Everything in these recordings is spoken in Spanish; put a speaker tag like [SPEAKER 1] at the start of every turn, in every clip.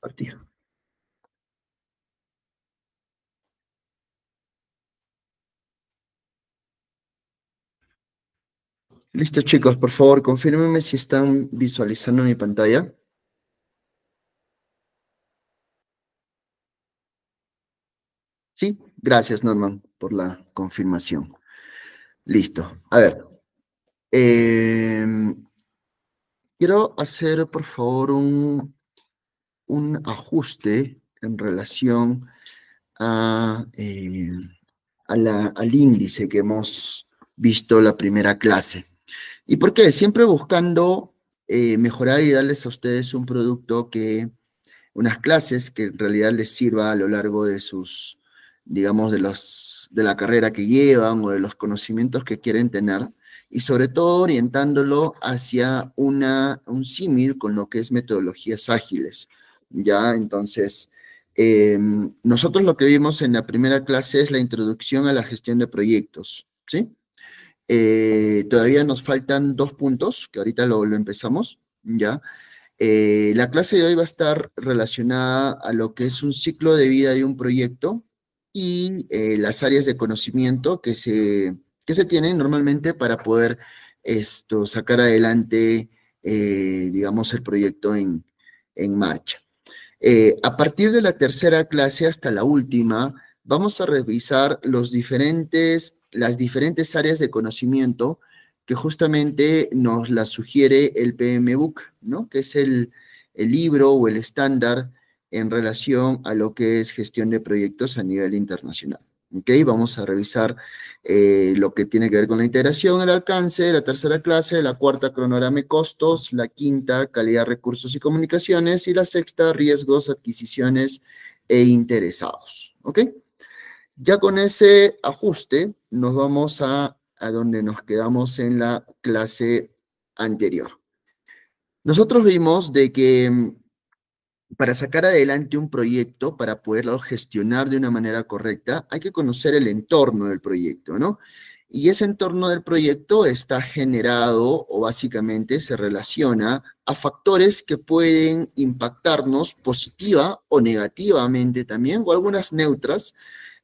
[SPEAKER 1] Partir. Listo, chicos, por favor, confírmenme si están visualizando mi pantalla. Sí, gracias, Norman, por la confirmación. Listo. A ver, quiero hacer, por favor, un ajuste en relación al índice que hemos visto la primera clase. ¿Y por qué? Siempre buscando mejorar y darles a ustedes un producto unas clases que en realidad les sirva a lo largo de sus, digamos, de la carrera que llevan o de los conocimientos que quieren tener, y sobre todo orientándolo hacia un símil con lo que es metodologías ágiles, ¿ya? Entonces, nosotros lo que vimos en la primera clase es la introducción a la gestión de proyectos, ¿sí? Todavía nos faltan 2 puntos, que ahorita lo empezamos, ¿ya? La clase de hoy va a estar relacionada a lo que es un ciclo de vida de un proyecto y las áreas de conocimiento que se tienen normalmente para poder sacar adelante, digamos, el proyecto en marcha. A partir de la tercera clase hasta la última, vamos a revisar las diferentes áreas de conocimiento que justamente nos las sugiere el PMBOK, ¿no? Que es el libro o el estándar en relación a lo que es gestión de proyectos a nivel internacional. ¿Ok? Vamos a revisar lo que tiene que ver con la integración, el alcance, la tercera clase, la cuarta, cronograma y costos, la quinta, calidad, recursos y comunicaciones, y la sexta, riesgos, adquisiciones e interesados. ¿Ok? Ya con ese ajuste nos vamos a donde nos quedamos en la clase anterior. Nosotros vimos de que para sacar adelante un proyecto, para poderlo gestionar de una manera correcta, hay que conocer el entorno del proyecto, ¿no? Y ese entorno del proyecto está generado o básicamente se relaciona a factores que pueden impactarnos positiva o negativamente también, o algunas neutras,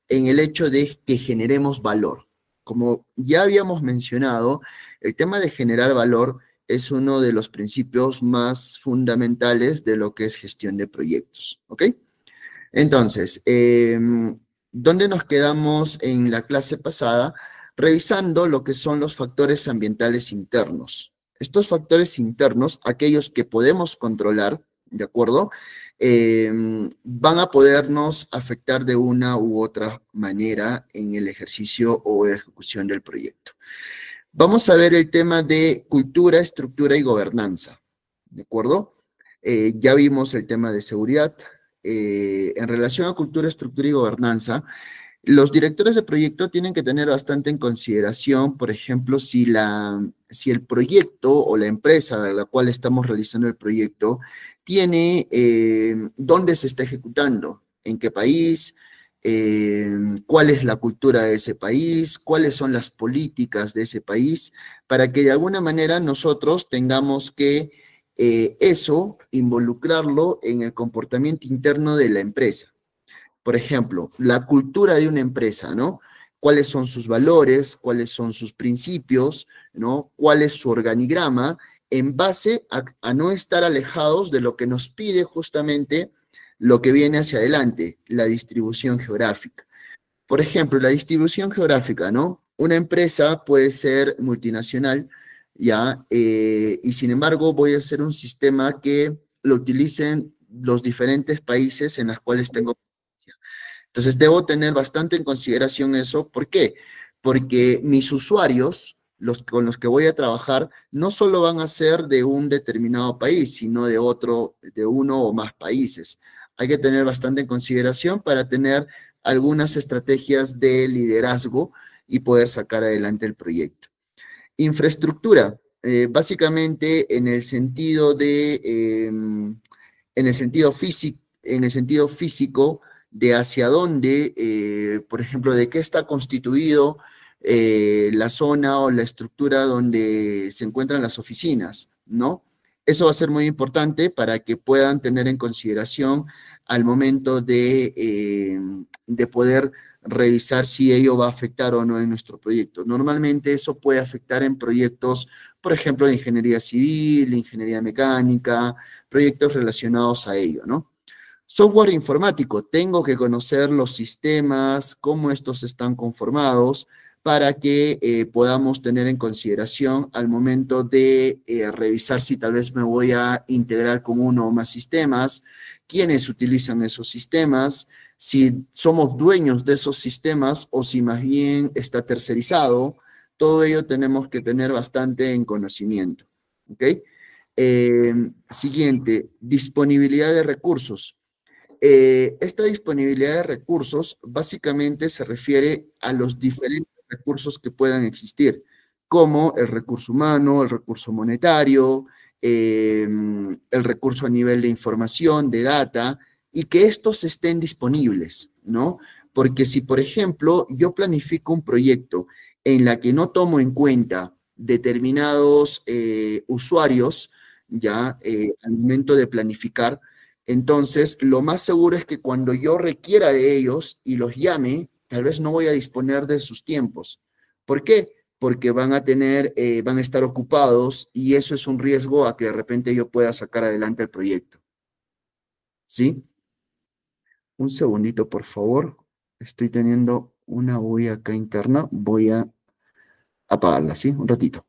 [SPEAKER 1] en el hecho de que generemos valor. Como ya habíamos mencionado, el tema de generar valor es uno de los principios más fundamentales de lo que es gestión de proyectos, ¿ok? Entonces, ¿dónde nos quedamos en la clase pasada? Revisando lo que son los factores ambientales internos. Estos factores internos, aquellos que podemos controlar, ¿de acuerdo? Van a podernos afectar de una u otra manera en el ejercicio o ejecución del proyecto. Vamos a ver el tema de cultura, estructura y gobernanza, ¿de acuerdo? Ya vimos el tema de seguridad. En relación a cultura, estructura y gobernanza, los directores de proyecto tienen que tener bastante en consideración, por ejemplo, si el proyecto o la empresa de la cual estamos realizando el proyecto tiene dónde se está ejecutando, en qué país, cuál es la cultura de ese país, cuáles son las políticas de ese país, para que de alguna manera nosotros tengamos que eso involucrarlo en el comportamiento interno de la empresa. Por ejemplo, la cultura de una empresa, ¿no? ¿Cuáles son sus valores? ¿Cuáles son sus principios? ¿No? ¿Cuál es su organigrama? En base a no estar alejados de lo que nos pide justamente lo que viene hacia adelante, la distribución geográfica. Por ejemplo, la distribución geográfica, ¿no? Una empresa puede ser multinacional, ¿ya? Y sin embargo voy a hacer un sistema que lo utilicen los diferentes países en los cuales tengo. Entonces, debo tener bastante en consideración eso. ¿Por qué? Porque mis usuarios, los con los que voy a trabajar, no solo van a ser de un determinado país, sino de uno o más países. Hay que tener bastante en consideración para tener algunas estrategias de liderazgo y poder sacar adelante el proyecto. Infraestructura, básicamente en el sentido físico de hacia dónde, por ejemplo, de qué está constituido la zona o la estructura donde se encuentran las oficinas, ¿no? Eso va a ser muy importante para que puedan tener en consideración al momento de poder revisar si ello va a afectar o no en nuestro proyecto. Normalmente eso puede afectar en proyectos, por ejemplo, de ingeniería civil, ingeniería mecánica, proyectos relacionados a ello, ¿no? Software informático, tengo que conocer los sistemas, cómo estos están conformados, para que podamos tener en consideración al momento de revisar si tal vez me voy a integrar con uno o más sistemas, quiénes utilizan esos sistemas, si somos dueños de esos sistemas o si más bien está tercerizado. Todo ello tenemos que tener bastante en conocimiento. ¿Ok? Siguiente, disponibilidad de recursos. Esta disponibilidad de recursos básicamente se refiere a los diferentes recursos que puedan existir, como el recurso humano, el recurso monetario, el recurso a nivel de información, de data, y que estos estén disponibles, ¿no? Porque si, por ejemplo, yo planifico un proyecto en la que no tomo en cuenta determinados usuarios, ya al momento de planificar, entonces, lo más seguro es que cuando yo requiera de ellos y los llame, tal vez no voy a disponer de sus tiempos. ¿Por qué? Porque van a estar ocupados y eso es un riesgo a que de repente yo pueda sacar adelante el proyecto. ¿Sí? Un segundito, por favor. Estoy teniendo una bulla acá interna. Voy a apagarla, ¿sí? Un ratito.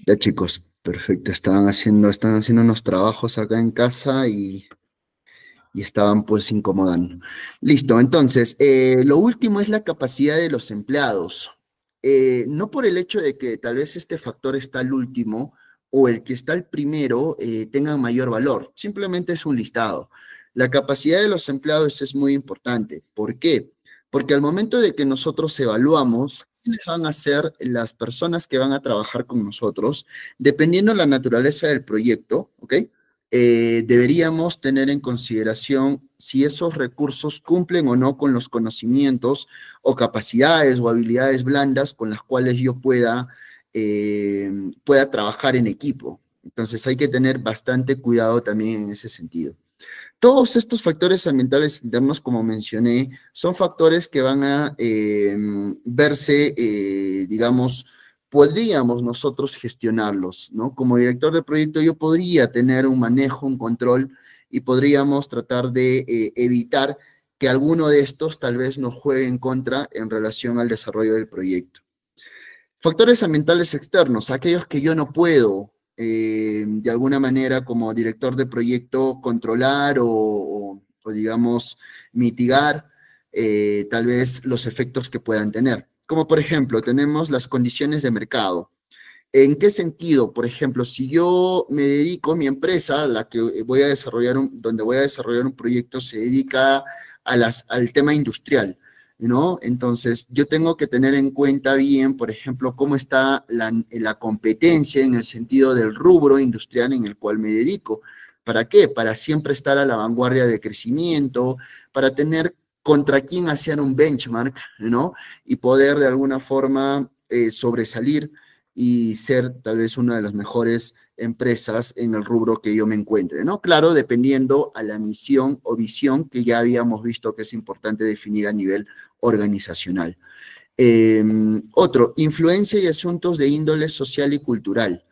[SPEAKER 1] Ya, chicos, perfecto. Están haciendo unos trabajos acá en casa y estaban pues incomodando. Listo, entonces, lo último es la capacidad de los empleados. No por el hecho de que tal vez este factor está al último o el que está al primero tengan mayor valor, simplemente es un listado. La capacidad de los empleados es muy importante. ¿Por qué? Porque al momento de que nosotros evaluamos quiénes van a ser las personas que van a trabajar con nosotros, dependiendo de la naturaleza del proyecto, ¿ok? Deberíamos tener en consideración si esos recursos cumplen o no con los conocimientos o capacidades o habilidades blandas con las cuales yo pueda trabajar en equipo. Entonces hay que tener bastante cuidado también en ese sentido. Todos estos factores ambientales internos, como mencioné, son factores que van a verse, digamos, podríamos nosotros gestionarlos, ¿no? Como director de proyecto yo podría tener un manejo, un control y podríamos tratar de evitar que alguno de estos tal vez nos juegue en contra en relación al desarrollo del proyecto. Factores ambientales externos, aquellos que yo no puedo, de alguna manera, como director de proyecto, controlar o, digamos, mitigar tal vez los efectos que puedan tener. Como por ejemplo, tenemos las condiciones de mercado. ¿En qué sentido? Por ejemplo, si yo me dedico, mi empresa, la que voy a desarrollar, donde voy a desarrollar un proyecto, se dedica al tema industrial, ¿no? Entonces, yo tengo que tener en cuenta bien, por ejemplo, cómo está la competencia en el sentido del rubro industrial en el cual me dedico. ¿Para qué? Para siempre estar a la vanguardia de crecimiento, para tener contra quién hacer un benchmark, ¿no? Y poder de alguna forma sobresalir y ser tal vez una de las mejores empresas en el rubro que yo me encuentre, ¿no? Claro, dependiendo a la misión o visión que ya habíamos visto que es importante definir a nivel organizacional. Otro, influencia y asuntos de índole social y cultural.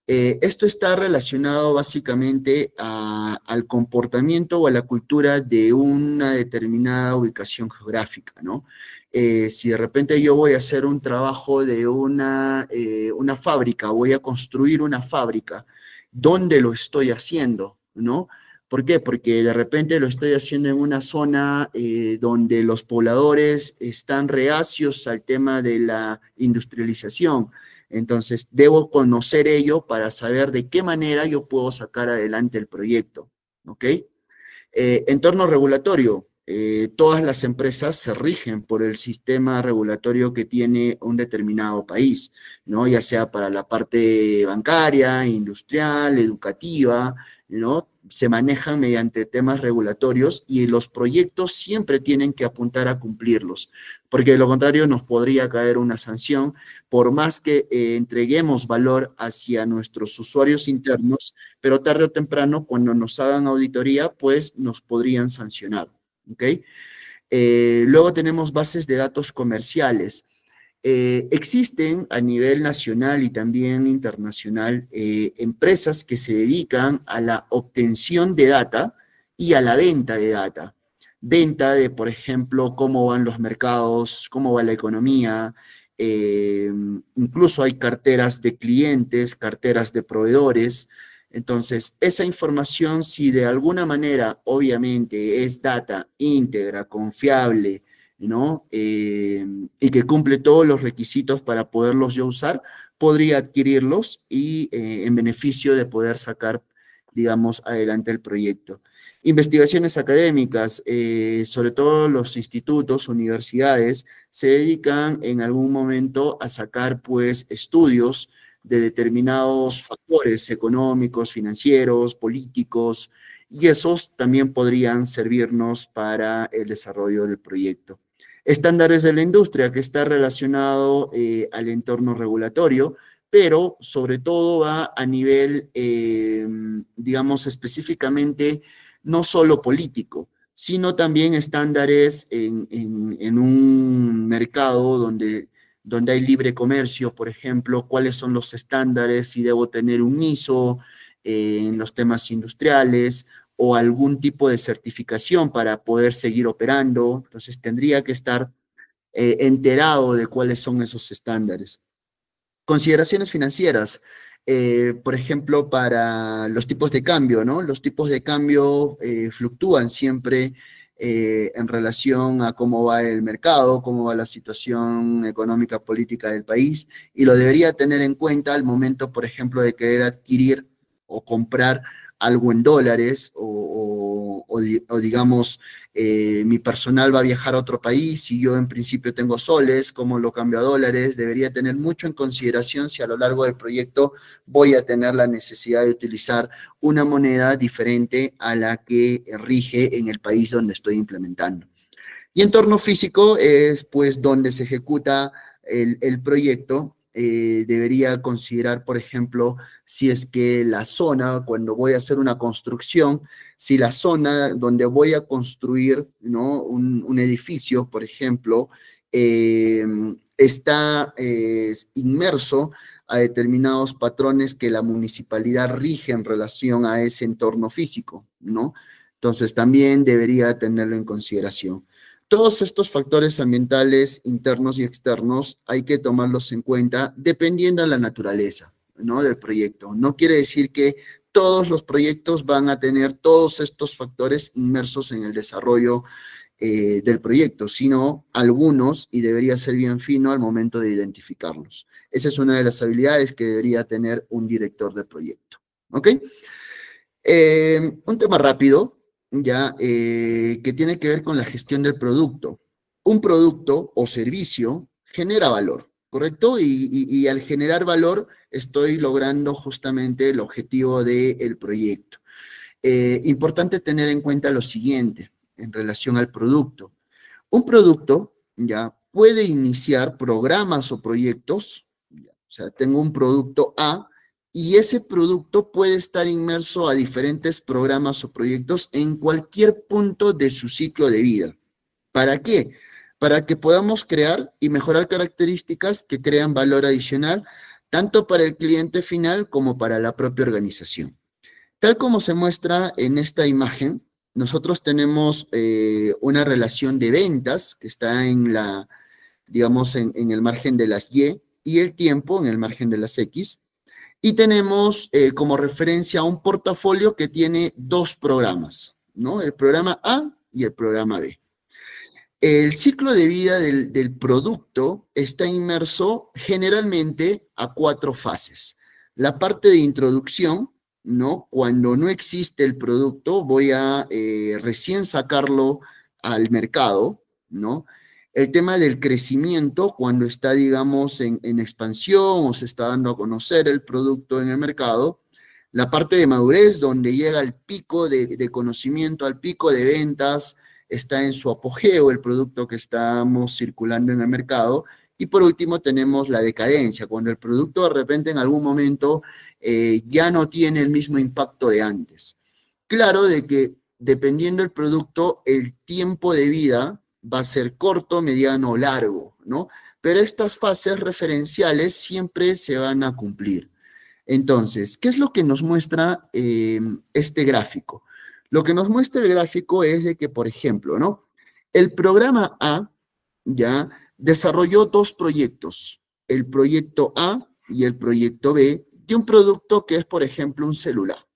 [SPEAKER 1] Esto está relacionado básicamente al comportamiento o a la cultura de una determinada ubicación geográfica, ¿no? Si de repente yo voy a hacer un trabajo de una fábrica, voy a construir una fábrica, ¿dónde lo estoy haciendo, no? ¿Por qué? Porque de repente lo estoy haciendo en una zona donde los pobladores están reacios al tema de la industrialización. Entonces, debo conocer ello para saber de qué manera yo puedo sacar adelante el proyecto, ¿ok? Entorno regulatorio. Todas las empresas se rigen por el sistema regulatorio que tiene un determinado país, ¿no? Ya sea para la parte bancaria, industrial, educativa, ¿no? Se manejan mediante temas regulatorios y los proyectos siempre tienen que apuntar a cumplirlos, porque de lo contrario nos podría caer una sanción, por más que entreguemos valor hacia nuestros usuarios internos, pero tarde o temprano, cuando nos hagan auditoría, pues nos podrían sancionar, ¿ok? Luego tenemos bases de datos comerciales. Existen a nivel nacional y también internacional empresas que se dedican a la obtención de data y a la venta de data. Venta de, por ejemplo, cómo van los mercados, cómo va la economía, eh, incluso hay carteras de clientes, carteras de proveedores. Entonces, esa información, si de alguna manera, obviamente, es data íntegra, confiable, ¿no? Y que cumple todos los requisitos para poderlos yo usar, podría adquirirlos y en beneficio de poder sacar, digamos, adelante el proyecto. Investigaciones académicas, sobre todo los institutos, universidades, se dedican en algún momento a sacar, pues, estudios de determinados factores económicos, financieros, políticos, y esos también podrían servirnos para el desarrollo del proyecto. Estándares de la industria, que está relacionado al entorno regulatorio, pero sobre todo va a nivel, digamos, específicamente, no solo político, sino también estándares en un mercado donde hay libre comercio, por ejemplo, cuáles son los estándares, si debo tener un ISO en los temas industriales o algún tipo de certificación para poder seguir operando. Entonces, tendría que estar enterado de cuáles son esos estándares. Consideraciones financieras, por ejemplo, para los tipos de cambio, ¿no? Los tipos de cambio fluctúan siempre en relación a cómo va el mercado, cómo va la situación económica, política del país, y lo debería tener en cuenta al momento, por ejemplo, de querer adquirir o comprar algo en dólares o digamos, mi personal va a viajar a otro país y yo en principio tengo soles, cómo lo cambio a dólares, debería tener mucho en consideración si a lo largo del proyecto voy a tener la necesidad de utilizar una moneda diferente a la que rige en el país donde estoy implementando. Y entorno físico es pues donde se ejecuta el proyecto. Debería considerar, por ejemplo, si es que la zona, cuando voy a hacer una construcción, si la zona donde voy a construir, ¿no? un edificio, por ejemplo, eh, está inmerso a determinados patrones que la municipalidad rige en relación a ese entorno físico, ¿no? Entonces también debería tenerlo en consideración. Todos estos factores ambientales internos y externos hay que tomarlos en cuenta dependiendo de la naturaleza, ¿no? del proyecto. No quiere decir que todos los proyectos van a tener todos estos factores inmersos en el desarrollo del proyecto, sino algunos, y debería ser bien fino al momento de identificarlos. Esa es una de las habilidades que debería tener un director de proyecto. ¿Ok? Un tema rápido, ya, que tiene que ver con la gestión del producto. Un producto o servicio genera valor, ¿correcto? Y al generar valor estoy logrando justamente el objetivo del proyecto. Importante tener en cuenta lo siguiente en relación al producto. Un producto ya puede iniciar programas o proyectos O sea, tengo un producto A y ese producto puede estar inmerso a diferentes programas o proyectos en cualquier punto de su ciclo de vida. ¿Para qué? Para que podamos crear y mejorar características que crean valor adicional, tanto para el cliente final como para la propia organización. Tal como se muestra en esta imagen, nosotros tenemos una relación de ventas que está en la, digamos, en el margen de las y el tiempo en el margen de las X. Y tenemos como referencia un portafolio que tiene dos programas, ¿no? El programa A y el programa B. El ciclo de vida del producto está inmerso generalmente a 4 fases. La parte de introducción, ¿no? Cuando no existe el producto, voy a recién sacarlo al mercado, ¿no? El tema del crecimiento, cuando está, digamos, en expansión o se está dando a conocer el producto en el mercado. La parte de madurez, donde llega al pico de conocimiento, al pico de ventas, está en su apogeo el producto que estamos circulando en el mercado. Y por último tenemos la decadencia, cuando el producto de repente en algún momento ya no tiene el mismo impacto de antes. Claro de que dependiendo del producto, el tiempo de vida va a ser corto, mediano o largo, ¿no? Pero estas fases referenciales siempre se van a cumplir. Entonces, ¿qué es lo que nos muestra este gráfico? Lo que nos muestra el gráfico es de que, por ejemplo, ¿no? El programa A ya desarrolló 2 proyectos, el proyecto A y el proyecto B, de un producto que es, por ejemplo, un celular,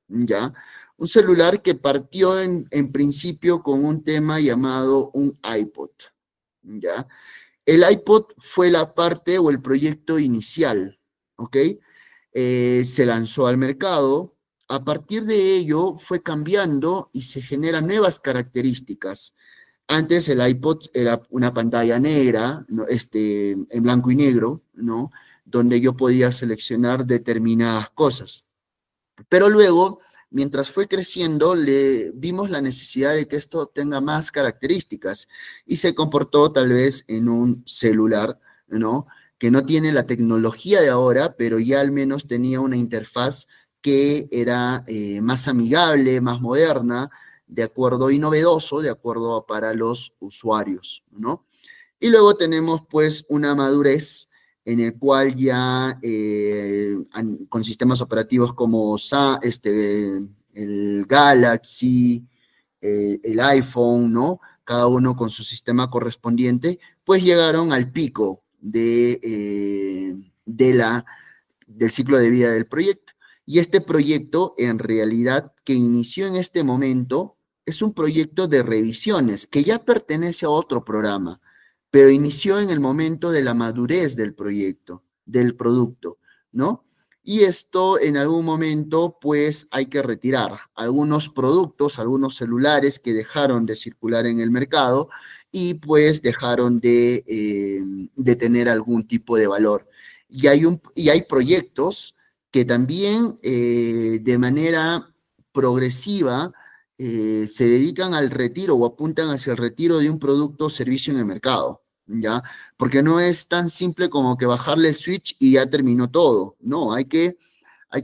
[SPEAKER 1] ¿ya? Un celular que partió en principio con un tema llamado un iPod, ¿ya? El iPod fue la parte o el proyecto inicial, ¿ok? Se lanzó al mercado. A partir de ello fue cambiando y se generan nuevas características. Antes el iPod era una pantalla negra, ¿no? En blanco y negro, ¿no? Donde yo podía seleccionar determinadas cosas. Pero luego, mientras fue creciendo, le vimos la necesidad de que esto tenga más características y se comportó tal vez en un celular, ¿no? Que no tiene la tecnología de ahora, pero ya al menos tenía una interfaz que era más amigable, más moderna, de acuerdo y novedoso, de acuerdo para los usuarios, ¿no? Y luego tenemos pues una madurez en el cual ya con sistemas operativos como el Galaxy, el iPhone, ¿no? Cada uno con su sistema correspondiente, pues llegaron al pico del ciclo de vida del proyecto. Y este proyecto, en realidad, que inició en este momento, es un proyecto de revisiones que ya pertenece a otro programa, pero inició en el momento de la madurez del proyecto, del producto, ¿no? Y esto en algún momento, pues hay que retirar algunos productos, algunos celulares que dejaron de circular en el mercado y pues dejaron de tener algún tipo de valor. Y hay proyectos que también de manera progresiva se dedican al retiro o apuntan hacia el retiro de un producto o servicio en el mercado, ¿ya? Porque no es tan simple como que bajarle el switch y ya terminó todo. No, hay que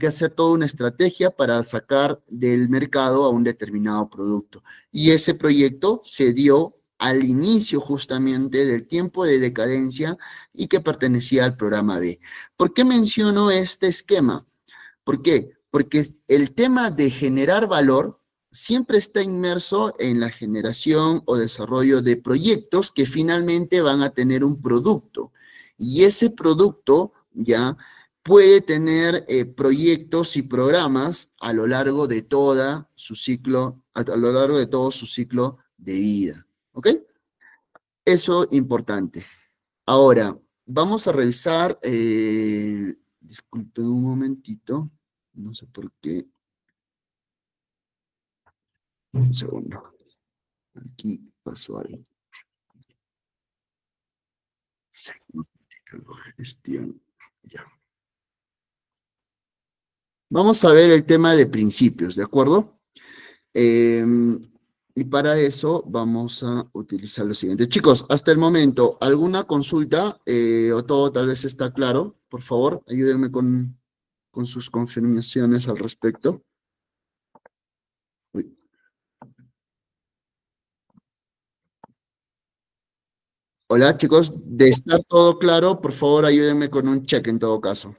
[SPEAKER 1] hacer toda una estrategia para sacar del mercado a un determinado producto. Y ese proyecto se dio al inicio justamente del tiempo de decadencia y que pertenecía al programa B. ¿Por qué menciono este esquema? ¿Por qué? Porque el tema de generar valor siempre está inmerso en la generación o desarrollo de proyectos que finalmente van a tener un producto. Y ese producto ya puede tener proyectos y programas a lo largo de todo su ciclo, a lo largo de todo su ciclo de vida. ¿Ok? Eso importante. Ahora, vamos a revisar, disculpen un momentito, no sé por qué. Un segundo. Aquí pasó algo. Gestión. Ya. Vamos a ver el tema de principios, ¿de acuerdo? Y para eso vamos a utilizar lo siguiente. Chicos, hasta el momento, ¿alguna consulta o todo tal vez está claro? por favor, ayúdenme con sus confirmaciones al respecto. Uy. Hola, chicos, de estar todo claro, por favor, ayúdenme con un check en todo caso.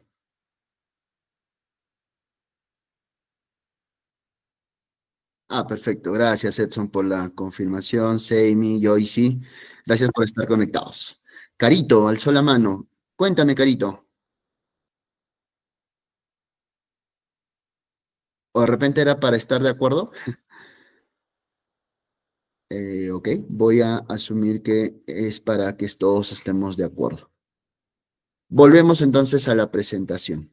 [SPEAKER 1] Ah, perfecto. Gracias, Edson, por la confirmación. Seimi, Joyce, gracias por estar conectados. Carito, alzó la mano. Cuéntame, Carito. ¿O de repente era para estar de acuerdo? Ok, voy a asumir que es para que todos estemos de acuerdo. Volvemos entonces a la presentación.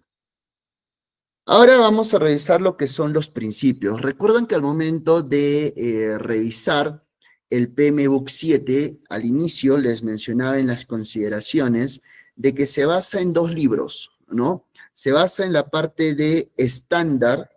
[SPEAKER 1] Ahora vamos a revisar lo que son los principios. Recuerden que al momento de revisar el PMBOK 7, al inicio les mencionaba en las consideraciones de que se basa en dos libros, ¿no? Se basa en la parte de estándar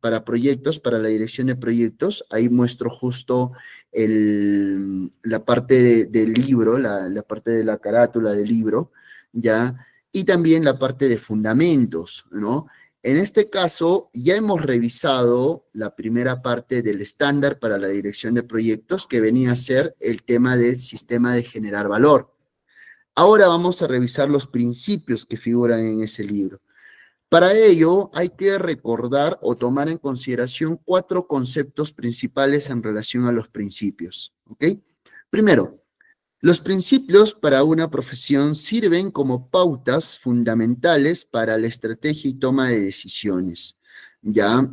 [SPEAKER 1] para proyectos, para la dirección de proyectos. Ahí muestro justo la parte del libro, la parte de la carátula del libro, ¿ya? Y también la parte de fundamentos, ¿no? En este caso, ya hemos revisado la primera parte del estándar para la dirección de proyectos, que venía a ser el tema del sistema de generar valor. Ahora vamos a revisar los principios que figuran en ese libro. Para ello, hay que recordar o tomar en consideración 4 conceptos principales en relación a los principios, ¿ok? Primero, los principios para una profesión sirven como pautas fundamentales para la estrategia y toma de decisiones. ¿Ya?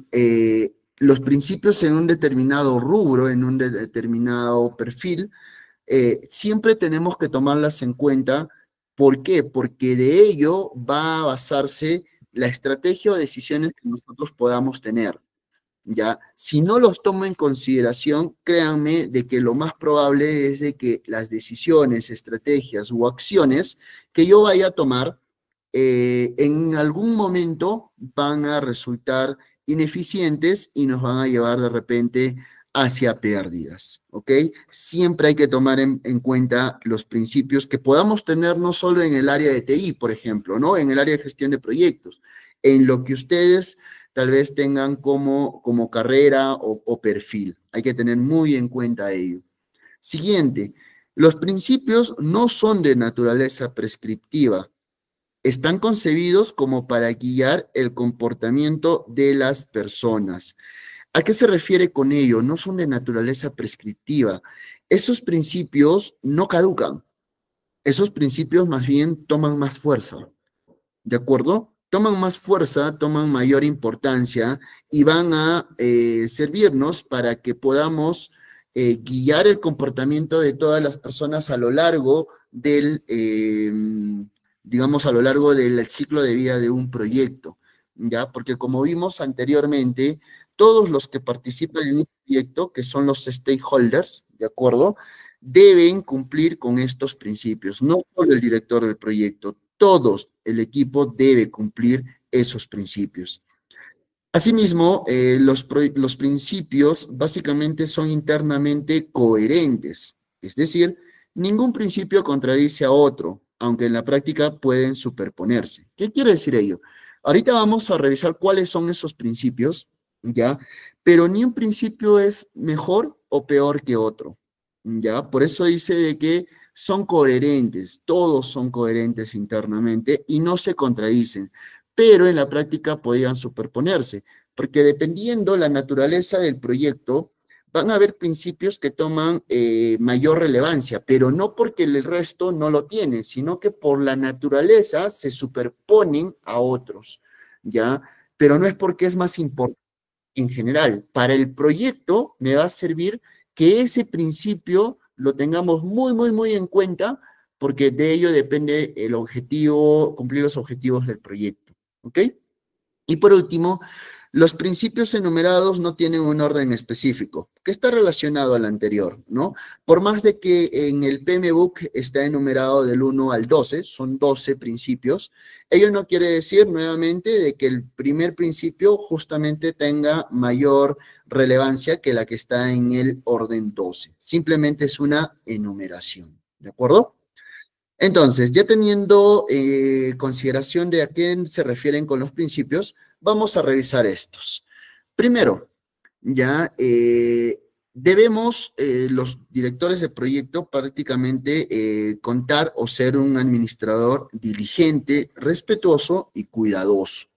[SPEAKER 1] Los principios en un determinado rubro, en un determinado perfil, siempre tenemos que tomarlas en cuenta. ¿Por qué? Porque de ello va a basarse la estrategia o decisiones que nosotros podamos tener. ¿Ya? Si no los tomo en consideración, créanme de que lo más probable es de que las decisiones, estrategias o acciones que yo vaya a tomar en algún momento van a resultar ineficientes y nos van a llevar de repente hacia pérdidas, ¿ok? Siempre hay que tomar en cuenta los principios que podamos tener no solo en el área de TI, por ejemplo, ¿no? En el área de gestión de proyectos, en lo que ustedes tal vez tengan como carrera o perfil. Hay que tener muy en cuenta ello. Siguiente, los principios no son de naturaleza prescriptiva, están concebidos como para guiar el comportamiento de las personas. ¿A qué se refiere con ello? No son de naturaleza prescriptiva. Esos principios no caducan. Esos principios más bien toman más fuerza. ¿De acuerdo? Toman más fuerza, toman mayor importancia y van a servirnos para que podamos guiar el comportamiento de todas las personas a lo largo digamos, a lo largo del ciclo de vida de un proyecto, ¿ya? Porque como vimos anteriormente, todos los que participan en un proyecto, que son los stakeholders, ¿de acuerdo? Deben cumplir con estos principios, no solo el director del proyecto, todos, el equipo debe cumplir esos principios. Asimismo, los principios básicamente son internamente coherentes, es decir, ningún principio contradice a otro, aunque en la práctica pueden superponerse. ¿Qué quiere decir ello? Ahorita vamos a revisar cuáles son esos principios, ¿ya? Pero ni un principio es mejor o peor que otro, ¿ya? Por eso dice de que son coherentes, todos son coherentes internamente y no se contradicen, pero en la práctica podían superponerse, porque dependiendo la naturaleza del proyecto, van a haber principios que toman mayor relevancia, pero no porque el resto no lo tiene, sino que por la naturaleza se superponen a otros, ¿ya? Pero no es porque es más importante en general. Para el proyecto me va a servir que ese principio lo tengamos muy, muy, muy en cuenta, porque de ello depende el objetivo, cumplir los objetivos del proyecto, ¿ok? Y por último, los principios enumerados no tienen un orden específico, que está relacionado al anterior, ¿no? Por más de que en el PMBOK está enumerado del 1 al 12, son 12 principios, ello no quiere decir nuevamente de que el primer principio justamente tenga mayor relevancia que la que está en el orden 12. Simplemente es una enumeración, ¿de acuerdo? Entonces, ya teniendo consideración de a quién se refieren con los principios, vamos a revisar estos. Primero, ya debemos, los directores de proyecto, prácticamente contar o ser un administrador diligente, respetuoso y cuidadoso.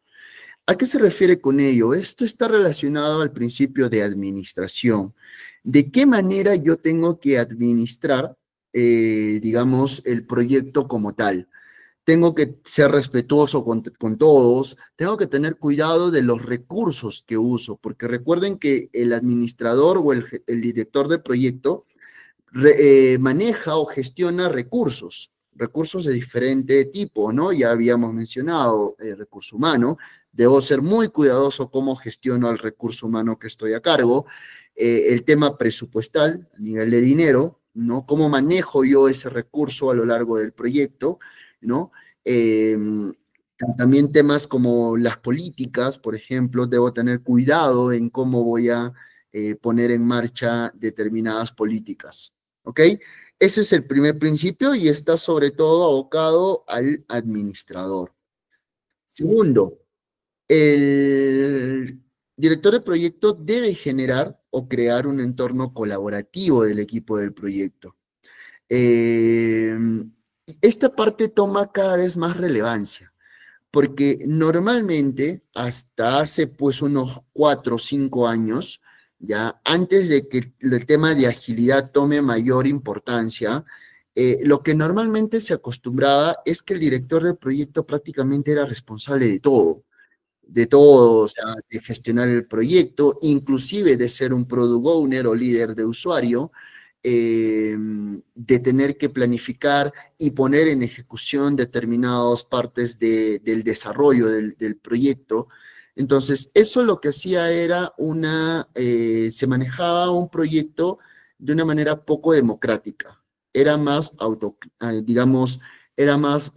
[SPEAKER 1] ¿A qué se refiere con ello? Esto está relacionado al principio de administración. ¿De qué manera yo tengo que administrar, digamos, el proyecto como tal? Tengo que ser respetuoso con todos, tengo que tener cuidado de los recursos que uso, porque recuerden que el administrador o el director de proyecto maneja o gestiona recursos de diferente tipo, ¿no? Ya habíamos mencionado recurso humano, debo ser muy cuidadoso cómo gestiono el recurso humano que estoy a cargo, el tema presupuestal, a nivel de dinero, ¿no? Cómo manejo yo ese recurso a lo largo del proyecto, ¿no? Eh, También temas como las políticas, por ejemplo, debo tener cuidado en cómo voy a poner en marcha determinadas políticas. ¿Ok? Ese es el primer principio y está sobre todo abocado al administrador. Segundo, el director de proyecto debe generar o crear un entorno colaborativo del equipo del proyecto. Eh, Esta parte toma cada vez más relevancia, porque normalmente hasta hace pues unos 4 o 5 años, ya antes de que el tema de agilidad tome mayor importancia, lo que normalmente se acostumbraba es que el director del proyecto prácticamente era responsable de todo, o sea, de gestionar el proyecto, inclusive de ser un product owner o líder de usuario, de tener que planificar y poner en ejecución determinadas partes del desarrollo del proyecto. Entonces, eso lo que hacía era se manejaba un proyecto de una manera poco democrática. Era más digamos, era más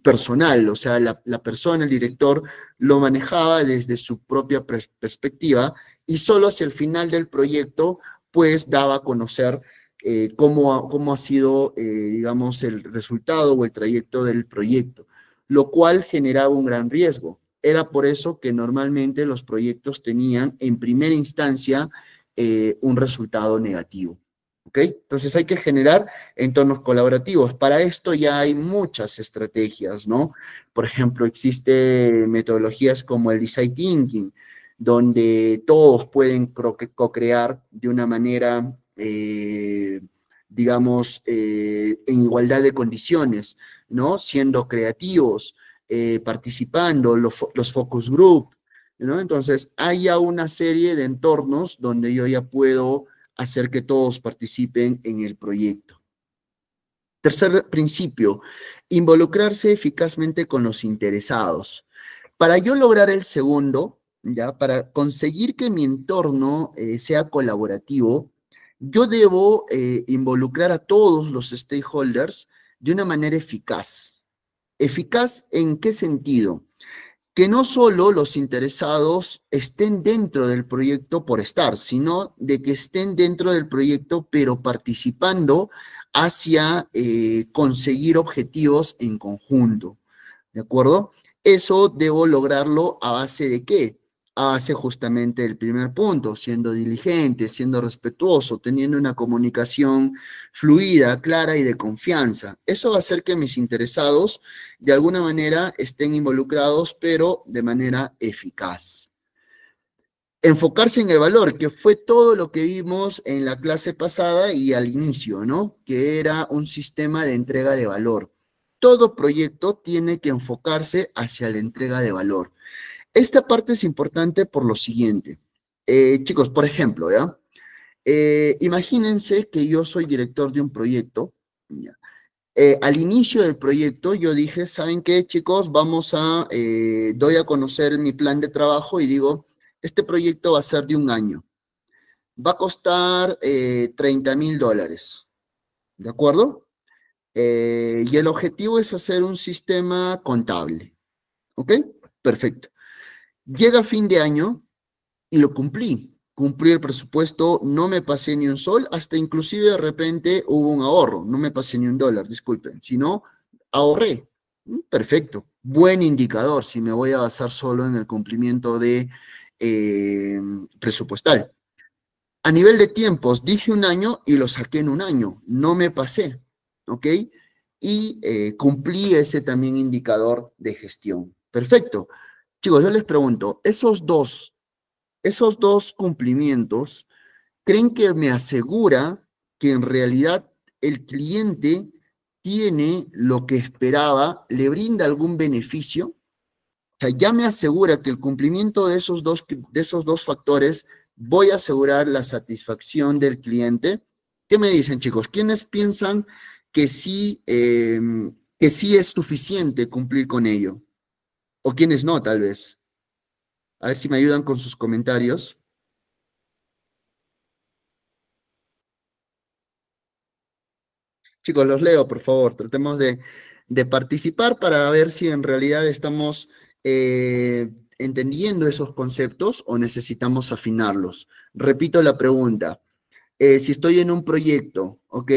[SPEAKER 1] personal, o sea, la persona, el director, lo manejaba desde su propia perspectiva y solo hacia el final del proyecto, pues daba a conocer cómo ha sido, digamos, el resultado o el trayecto del proyecto, lo cual generaba un gran riesgo. Era por eso que normalmente los proyectos tenían en primera instancia un resultado negativo. ¿Ok? Entonces hay que generar entornos colaborativos. Para esto ya hay muchas estrategias, ¿no? Por ejemplo, existen metodologías como el design thinking, donde todos pueden co-crear de una manera, digamos, en igualdad de condiciones, ¿no? Siendo creativos, participando, los focus group, ¿no? Entonces, hay ya una serie de entornos donde yo ya puedo hacer que todos participen en el proyecto. Tercer principio, involucrarse eficazmente con los interesados. Para yo lograr el segundo, ya, para conseguir que mi entorno sea colaborativo, yo debo involucrar a todos los stakeholders de una manera eficaz. ¿Eficaz en qué sentido? Que no solo los interesados estén dentro del proyecto por estar, sino de que estén dentro del proyecto, pero participando hacia conseguir objetivos en conjunto. ¿De acuerdo? Eso debo lograrlo a base de qué? A base justamente del primer punto, siendo diligente, siendo respetuoso, teniendo una comunicación fluida, clara y de confianza. Eso va a hacer que mis interesados de alguna manera estén involucrados, pero de manera eficaz. Enfocarse en el valor, que fue todo lo que vimos en la clase pasada y al inicio, ¿no? Que era un sistema de entrega de valor. Todo proyecto tiene que enfocarse hacia la entrega de valor. Esta parte es importante por lo siguiente. Chicos, por ejemplo, ¿ya? Imagínense que yo soy director de un proyecto, ¿ya? Al inicio del proyecto yo dije, ¿saben qué, chicos? Doy a conocer mi plan de trabajo y digo, este proyecto va a ser de un año. Va a costar $30,000, ¿de acuerdo? Y el objetivo es hacer un sistema contable, ¿ok? Perfecto. Llega fin de año y lo cumplí. cumplí el presupuesto, no me pasé ni un sol, hasta inclusive de repente hubo un ahorro, no me pasé ni un dólar, disculpen, sino ahorré. Perfecto, buen indicador si me voy a basar solo en el cumplimiento de presupuestal. A nivel de tiempos, dije un año y lo saqué en un año, no me pasé, ¿ok? Y cumplí ese también indicador de gestión. Perfecto. Chicos, yo les pregunto, esos dos cumplimientos, ¿creen que me asegura que en realidad el cliente tiene lo que esperaba, le brinda algún beneficio? O sea, ya me asegura que el cumplimiento de esos dos factores voy a asegurar la satisfacción del cliente. ¿Qué me dicen, chicos? ¿Quiénes piensan que sí es suficiente cumplir con ello? ¿O quiénes no, tal vez? A ver si me ayudan con sus comentarios. Chicos, los leo, por favor. Tratemos de participar para ver si en realidad estamos entendiendo esos conceptos o necesitamos afinarlos. Repito la pregunta. Si estoy en un proyecto, ¿ok?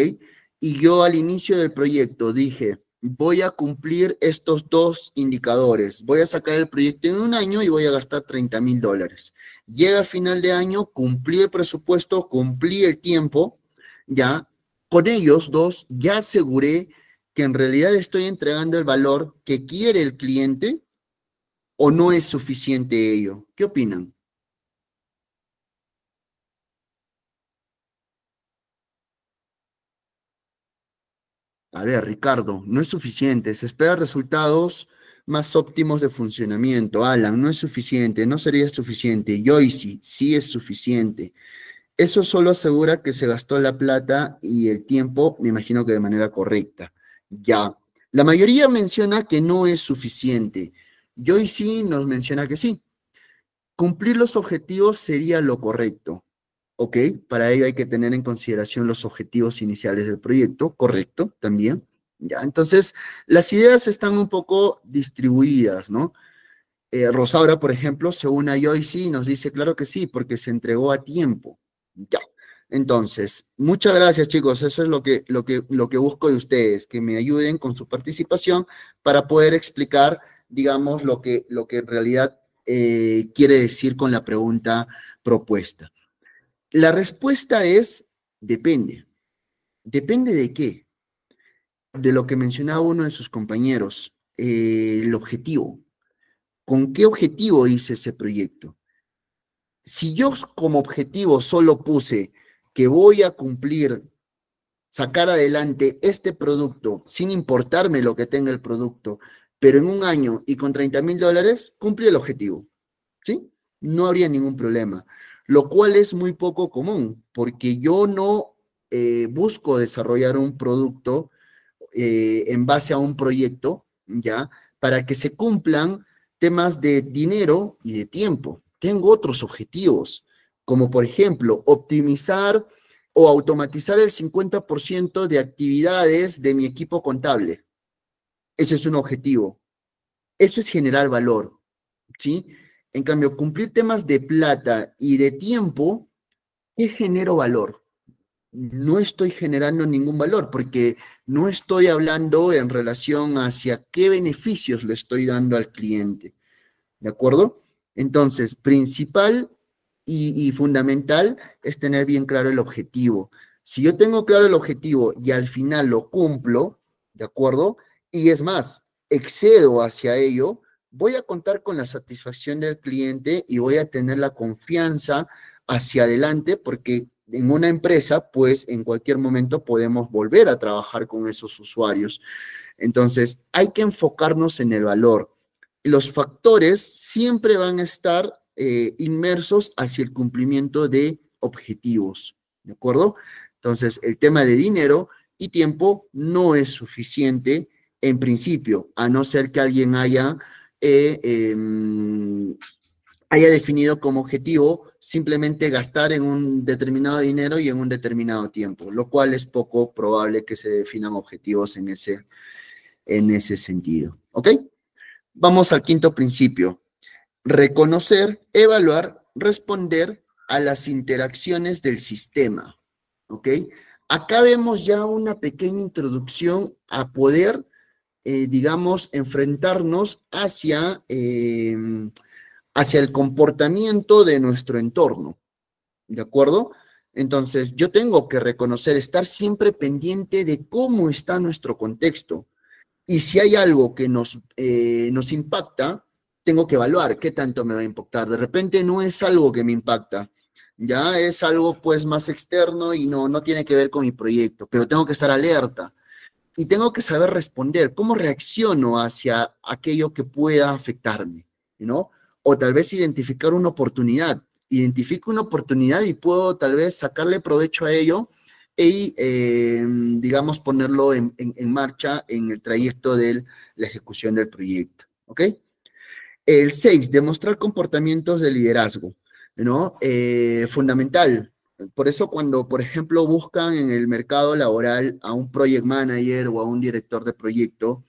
[SPEAKER 1] Y yo al inicio del proyecto dije, voy a cumplir estos dos indicadores. Voy a sacar el proyecto en un año y voy a gastar $30,000. Llega a final de año, cumplí el presupuesto, cumplí el tiempo, ya. Con ellos dos ya aseguré que en realidad estoy entregando el valor que quiere el cliente o no es suficiente ello. ¿Qué opinan? A ver, Ricardo, no es suficiente. Se espera resultados más óptimos de funcionamiento. Alan, no es suficiente, no sería suficiente. Joyce, sí es suficiente. Eso solo asegura que se gastó la plata y el tiempo, me imagino que de manera correcta. Ya. La mayoría menciona que no es suficiente. Joyce nos menciona que sí. Cumplir los objetivos sería lo correcto. ¿Ok? Para ello hay que tener en consideración los objetivos iniciales del proyecto, correcto, también. Ya, entonces, las ideas están un poco distribuidas, ¿no? Rosaura, por ejemplo, se une a Joyce y nos dice, claro que sí, porque se entregó a tiempo. Ya. Entonces, muchas gracias, chicos. Eso es lo que busco de ustedes, que me ayuden con su participación para poder explicar, digamos, lo que en realidad quiere decir con la pregunta propuesta. La respuesta es depende. ¿Depende de qué? De lo que mencionaba uno de sus compañeros, el objetivo. ¿Con qué objetivo hice ese proyecto? Si yo como objetivo solo puse que voy a cumplir, sacar adelante este producto sin importarme lo que tenga el producto, pero en un año y con $30,000, cumplí el objetivo. ¿Sí? No habría ningún problema, lo cual es muy poco común, porque yo no busco desarrollar un producto en base a un proyecto, ¿ya? Para que se cumplan temas de dinero y de tiempo. Tengo otros objetivos, como por ejemplo, optimizar o automatizar el 50% de actividades de mi equipo contable. Ese es un objetivo. Eso es generar valor. ¿Sí? En cambio, cumplir temas de plata y de tiempo, ¿qué genero valor? No estoy generando ningún valor porque no estoy hablando en relación hacia qué beneficios le estoy dando al cliente. ¿De acuerdo? Entonces, principal y fundamental es tener bien claro el objetivo. Si yo tengo claro el objetivo y al final lo cumplo, ¿de acuerdo? Y es más, excedo hacia ello, voy a contar con la satisfacción del cliente y voy a tener la confianza hacia adelante porque en una empresa, pues en cualquier momento podemos volver a trabajar con esos usuarios. Entonces, hay que enfocarnos en el valor. Los factores siempre van a estar inmersos hacia el cumplimiento de objetivos, ¿de acuerdo? Entonces, el tema de dinero y tiempo no es suficiente en principio, a no ser que alguien eh, eh, haya definido como objetivo simplemente gastar en un determinado dinero y en un determinado tiempo, lo cual es poco probable que se definan objetivos en ese sentido. ¿Ok? Vamos al quinto principio. Reconocer, evaluar, responder a las interacciones del sistema, ¿ok? Acá vemos ya una pequeña introducción a poder, digamos, enfrentarnos hacia el comportamiento de nuestro entorno, ¿de acuerdo? Entonces, yo tengo que reconocer, estar siempre pendiente de cómo está nuestro contexto. Y si hay algo que nos impacta, tengo que evaluar qué tanto me va a impactar. De repente no es algo que me impacta, ya es algo pues más externo y no tiene que ver con mi proyecto, pero tengo que estar alerta y tengo que saber responder, cómo reacciono hacia aquello que pueda afectarme, ¿no? O tal vez identificar una oportunidad. Identifico una oportunidad y puedo tal vez sacarle provecho a ello y, digamos, ponerlo en marcha en el trayecto de la ejecución del proyecto, ¿ok? El 6, demostrar comportamientos de liderazgo, ¿no? Fundamental. Por eso cuando, por ejemplo, buscan en el mercado laboral a un project manager o a un director de proyecto,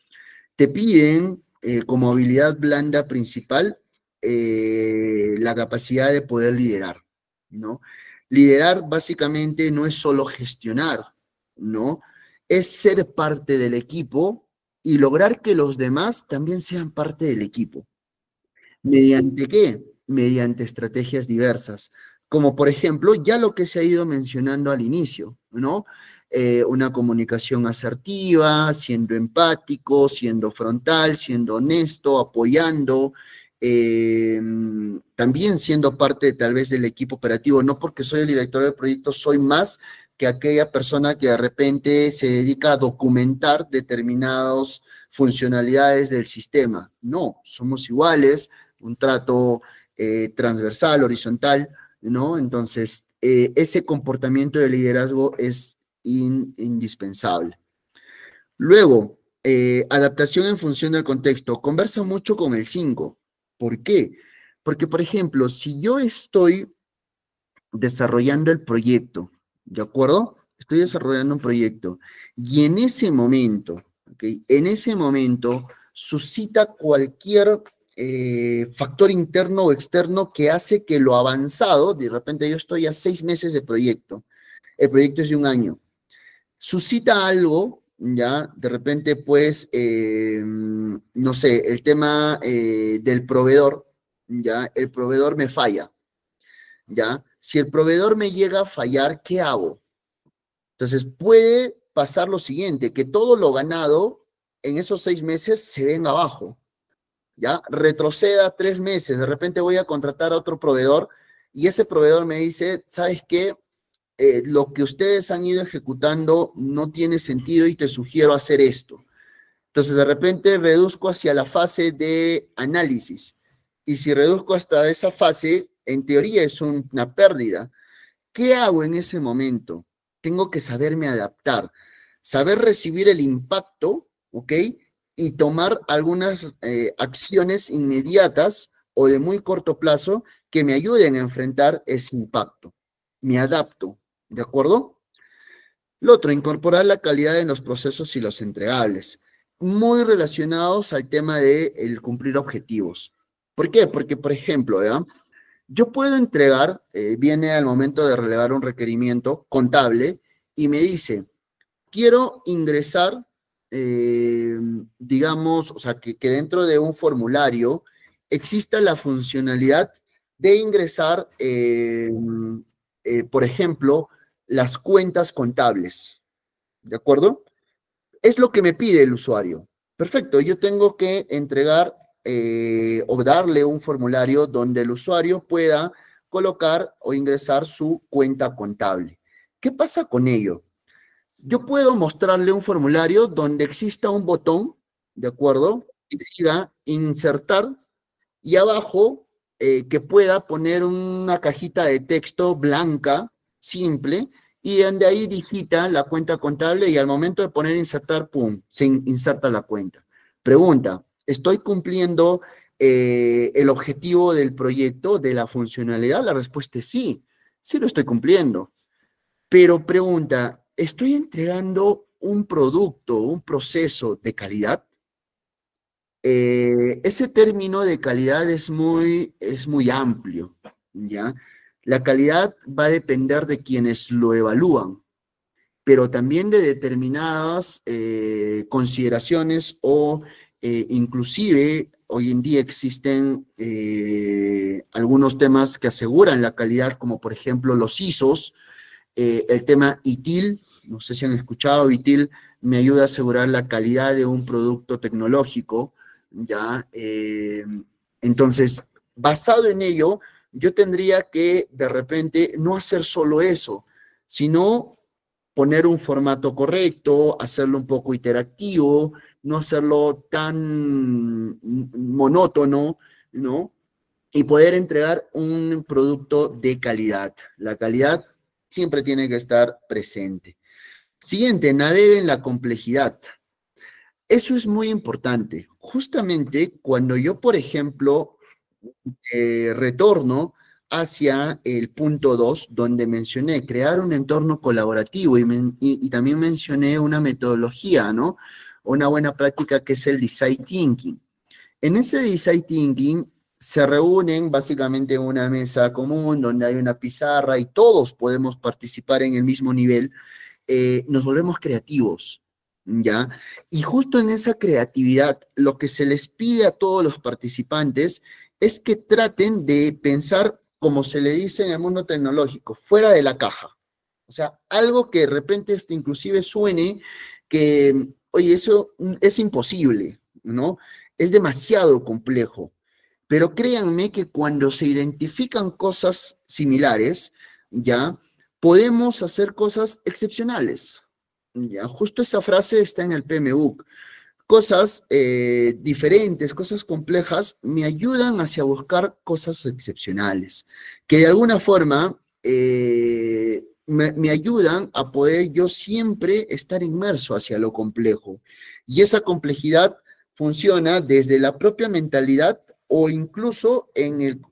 [SPEAKER 1] te piden como habilidad blanda principal la capacidad de poder liderar, ¿no? Liderar básicamente no es solo gestionar, ¿no? Es ser parte del equipo y lograr que los demás también sean parte del equipo. ¿Mediante qué? Mediante estrategias diversas, como por ejemplo, ya lo que se ha ido mencionando al inicio, ¿no? Una comunicación asertiva, siendo empático, siendo frontal, siendo honesto, apoyando, también siendo parte tal vez del equipo operativo, no porque soy el director del proyecto, soy más que aquella persona que de repente se dedica a documentar determinadas funcionalidades del sistema. No, somos iguales, un trato transversal, horizontal, ¿no? Entonces, ese comportamiento de liderazgo es indispensable. Luego, adaptación en función del contexto. Conversa mucho con el 5. ¿Por qué? Porque, por ejemplo, si yo estoy desarrollando el proyecto, ¿de acuerdo? Estoy desarrollando un proyecto y en ese momento, ¿ok? En ese momento suscita cualquier factor interno o externo que hace que lo avanzado, de repente yo estoy a 6 meses de proyecto, el proyecto es de un año, suscita algo, ya, de repente pues, no sé, el tema del proveedor, ya, el proveedor me falla, ¿ya? Si el proveedor me llega a fallar, ¿qué hago? Entonces puede pasar lo siguiente, que todo lo ganado en esos 6 meses se venga abajo, ¿ya? Retroceda 3 meses, de repente voy a contratar a otro proveedor y ese proveedor me dice, ¿sabes qué? Lo que ustedes han ido ejecutando no tiene sentido y te sugiero hacer esto. Entonces, de repente reduzco hacia la fase de análisis. Y si reduzco hasta esa fase, en teoría es una pérdida. ¿Qué hago en ese momento? Tengo que saberme adaptar, saber recibir el impacto, ¿ok? Y tomar algunas acciones inmediatas o de muy corto plazo que me ayuden a enfrentar ese impacto. Me adapto, ¿de acuerdo? Lo otro, incorporar la calidad en los procesos y los entregables, muy relacionados al tema de el cumplir objetivos. ¿Por qué? Porque, por ejemplo, ¿ya? Yo puedo entregar, viene al momento de relevar un requerimiento contable y me dice, quiero ingresar, digamos, o sea, que dentro de un formulario exista la funcionalidad de ingresar, por ejemplo, las cuentas contables, ¿de acuerdo? Es lo que me pide el usuario. Perfecto, yo tengo que entregar o darle un formulario donde el usuario pueda colocar o ingresar su cuenta contable. ¿Qué pasa con ello? Yo puedo mostrarle un formulario donde exista un botón, ¿de acuerdo? Que diga insertar y abajo que pueda poner una cajita de texto blanca, simple, y donde ahí digita la cuenta contable y al momento de poner insertar, pum, se inserta la cuenta. Pregunta, ¿estoy cumpliendo el objetivo del proyecto, de la funcionalidad? La respuesta es sí, sí lo estoy cumpliendo. Pero pregunta, ¿estoy entregando un producto, un proceso de calidad? Ese término de calidad es muy amplio, ¿ya? La calidad va a depender de quienes lo evalúan, pero también de determinadas consideraciones o inclusive hoy en día existen algunos temas que aseguran la calidad, como por ejemplo los ISOs, el tema ITIL, no sé si han escuchado, ITIL me ayuda a asegurar la calidad de un producto tecnológico, ¿ya? Entonces, basado en ello, yo tendría que de repente no hacer solo eso, sino poner un formato correcto, hacerlo un poco interactivo, no hacerlo tan monótono, ¿no? Y poder entregar un producto de calidad. La calidad siempre tiene que estar presente. Siguiente, navegue en la complejidad. Eso es muy importante. Justamente cuando yo, por ejemplo, retorno hacia el punto 2, donde mencioné crear un entorno colaborativo y también mencioné una metodología, ¿no? Una buena práctica que es el design thinking. En ese design thinking se reúnen básicamente en una mesa común donde hay una pizarra y todos podemos participar en el mismo nivel. Nos volvemos creativos, ¿ya? Y justo en esa creatividad, lo que se les pide a todos los participantes es que traten de pensar, como se le dice en el mundo tecnológico, fuera de la caja. O sea, algo que de repente inclusive suene que, oye, eso es imposible, ¿no? Es demasiado complejo. Pero créanme que cuando se identifican cosas similares, ¿ya? Podemos hacer cosas excepcionales. ¿Ya? Justo esa frase está en el PMBOK. Cosas diferentes, cosas complejas, me ayudan hacia buscar cosas excepcionales, que de alguna forma me ayudan a poder yo siempre estar inmerso hacia lo complejo. Y esa complejidad funciona desde la propia mentalidad o incluso en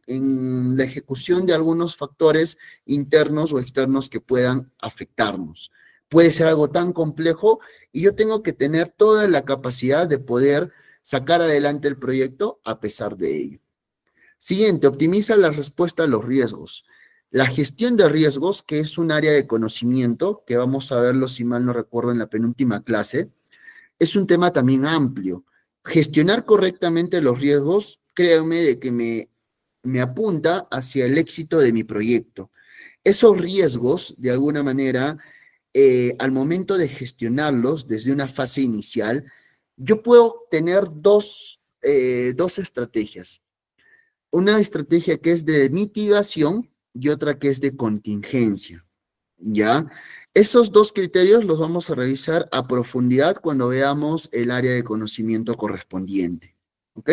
[SPEAKER 1] la ejecución de algunos factores internos o externos que puedan afectarnos. Puede ser algo tan complejo y yo tengo que tener toda la capacidad de poder sacar adelante el proyecto a pesar de ello. Siguiente, optimiza la respuesta a los riesgos. La gestión de riesgos, que es un área de conocimiento, que vamos a verlo, si mal no recuerdo, en la penúltima clase, es un tema también amplio. Gestionar correctamente los riesgos, créanme de que me apunta hacia el éxito de mi proyecto. Esos riesgos, de alguna manera, al momento de gestionarlos desde una fase inicial, yo puedo tener dos estrategias. Una estrategia que es de mitigación y otra que es de contingencia, ¿ya? Esos dos criterios los vamos a revisar a profundidad cuando veamos el área de conocimiento correspondiente, ¿ok?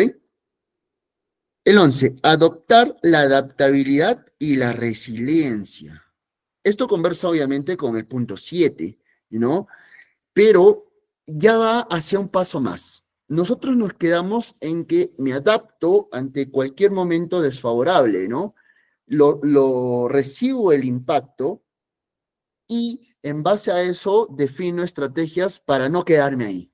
[SPEAKER 1] El 11, adoptar la adaptabilidad y la resiliencia. Esto conversa obviamente con el punto 7, ¿no? Pero ya va hacia un paso más. Nosotros nos quedamos en que me adapto ante cualquier momento desfavorable, ¿no? Lo recibo el impacto y en base a eso defino estrategias para no quedarme ahí.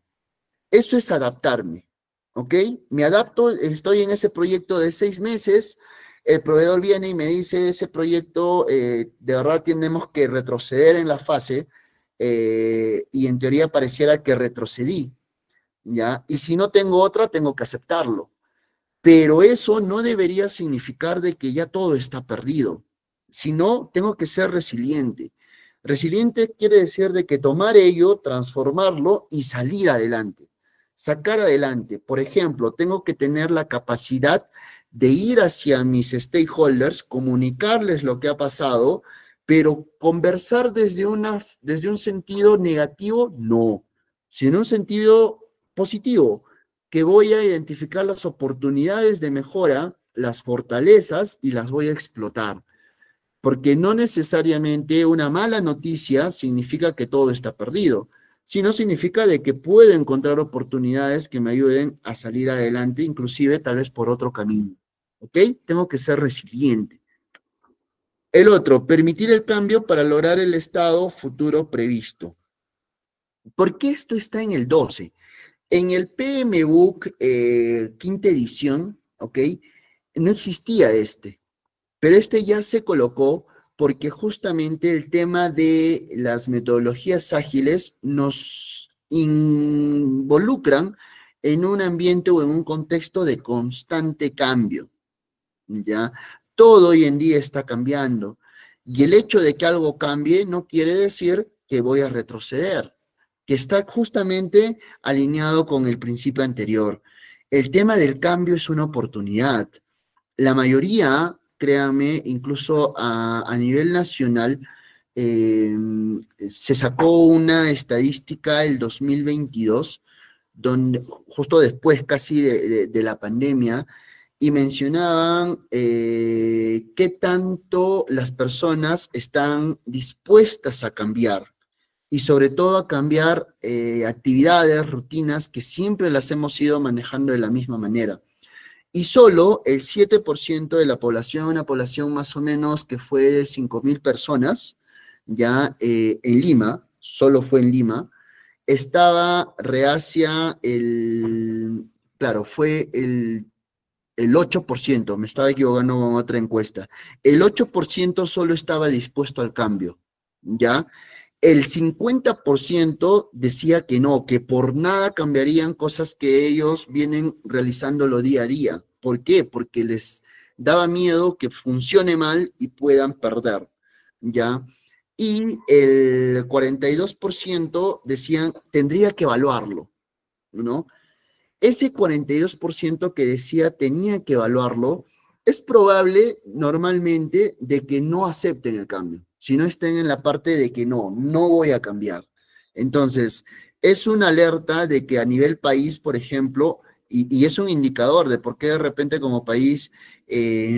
[SPEAKER 1] Eso es adaptarme, ¿ok? Me adapto, estoy en ese proyecto de 6 meses, el proveedor viene y me dice, ese proyecto de verdad tenemos que retroceder en la fase y en teoría pareciera que retrocedí, ¿ya? Y si no tengo otra, tengo que aceptarlo. Pero eso no debería significar de que ya todo está perdido, sino tengo que ser resiliente. Resiliente quiere decir de que tomar ello, transformarlo y salir adelante, sacar adelante. Por ejemplo, tengo que tener la capacidad de ir hacia mis stakeholders, comunicarles lo que ha pasado, pero conversar desde un sentido negativo, no, sino un sentido positivo, que voy a identificar las oportunidades de mejora, las fortalezas y las voy a explotar. Porque no necesariamente una mala noticia significa que todo está perdido, sino significa de que puedo encontrar oportunidades que me ayuden a salir adelante, inclusive tal vez por otro camino. ¿Ok? Tengo que ser resiliente. El otro, permitir el cambio para lograr el estado futuro previsto. ¿Por qué esto está en el 12? En el PMBOK quinta edición, ¿ok? No existía este. pero este ya se colocó porque justamente el tema de las metodologías ágiles nos involucran en un ambiente o en un contexto de constante cambio, ¿ya? Todo hoy en día está cambiando y el hecho de que algo cambie no quiere decir que voy a retroceder, que está justamente alineado con el principio anterior. El tema del cambio es una oportunidad. La mayoría, créame, incluso a nivel nacional, eh, se sacó una estadística el 2022, donde, justo después casi de la pandemia, y mencionaban qué tanto las personas están dispuestas a cambiar y sobre todo a cambiar actividades, rutinas que siempre las hemos ido manejando de la misma manera. Y solo el 7% de la población, una población más o menos que fue de 5.000 personas, ya en Lima, solo fue en Lima, estaba reacia claro, fue el 8%, me estaba equivocando con otra encuesta. El 8% solo estaba dispuesto al cambio, ¿ya? El 50% decía que no, que por nada cambiarían cosas que ellos vienen realizándolo día a día. ¿Por qué? Porque les daba miedo que funcione mal y puedan perder, ¿ya? Y el 42% decían, tendría que evaluarlo, ¿no? Ese 42% que decía tenía que evaluarlo, es probable normalmente de que no acepten el cambio, si no estén en la parte de que no voy a cambiar. Entonces, es una alerta de que a nivel país, por ejemplo, y es un indicador de por qué de repente como país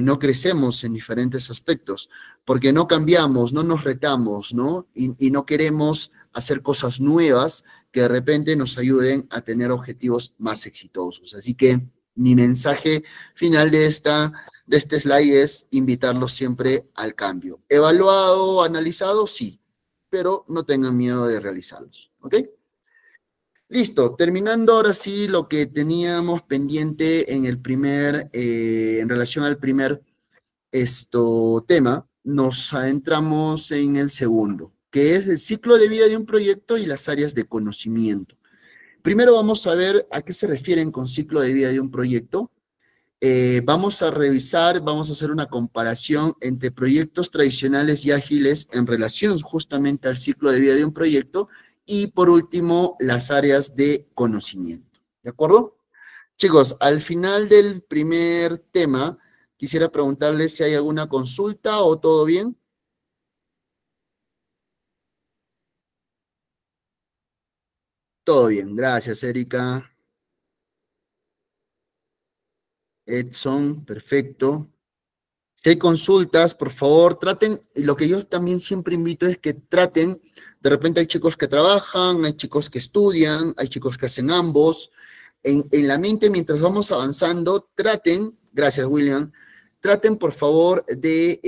[SPEAKER 1] no crecemos en diferentes aspectos, porque no cambiamos, no nos retamos, ¿no? Y no queremos hacer cosas nuevas que de repente nos ayuden a tener objetivos más exitosos. Así que mi mensaje final de este slide es invitarlos siempre al cambio. ¿Evaluado, analizado? Sí, pero no tengan miedo de realizarlos. ¿Ok? Listo, terminando ahora sí lo que teníamos pendiente en el en relación al primer tema, nos adentramos en el segundo, que es el ciclo de vida de un proyecto y las áreas de conocimiento. Primero vamos a ver a qué se refieren con ciclo de vida de un proyecto. Vamos a revisar, vamos a hacer una comparación entre proyectos tradicionales y ágiles en relación justamente al ciclo de vida de un proyecto y por último las áreas de conocimiento. ¿De acuerdo? Chicos, al final del primer tema, quisiera preguntarles si hay alguna consulta o todo bien. Todo bien, gracias, Erika. Edson, perfecto. Si hay consultas, por favor, traten, y lo que yo también siempre invito es que traten, de repente hay chicos que trabajan, hay chicos que estudian, hay chicos que hacen ambos. En la mente, mientras vamos avanzando, traten, gracias William, traten por favor de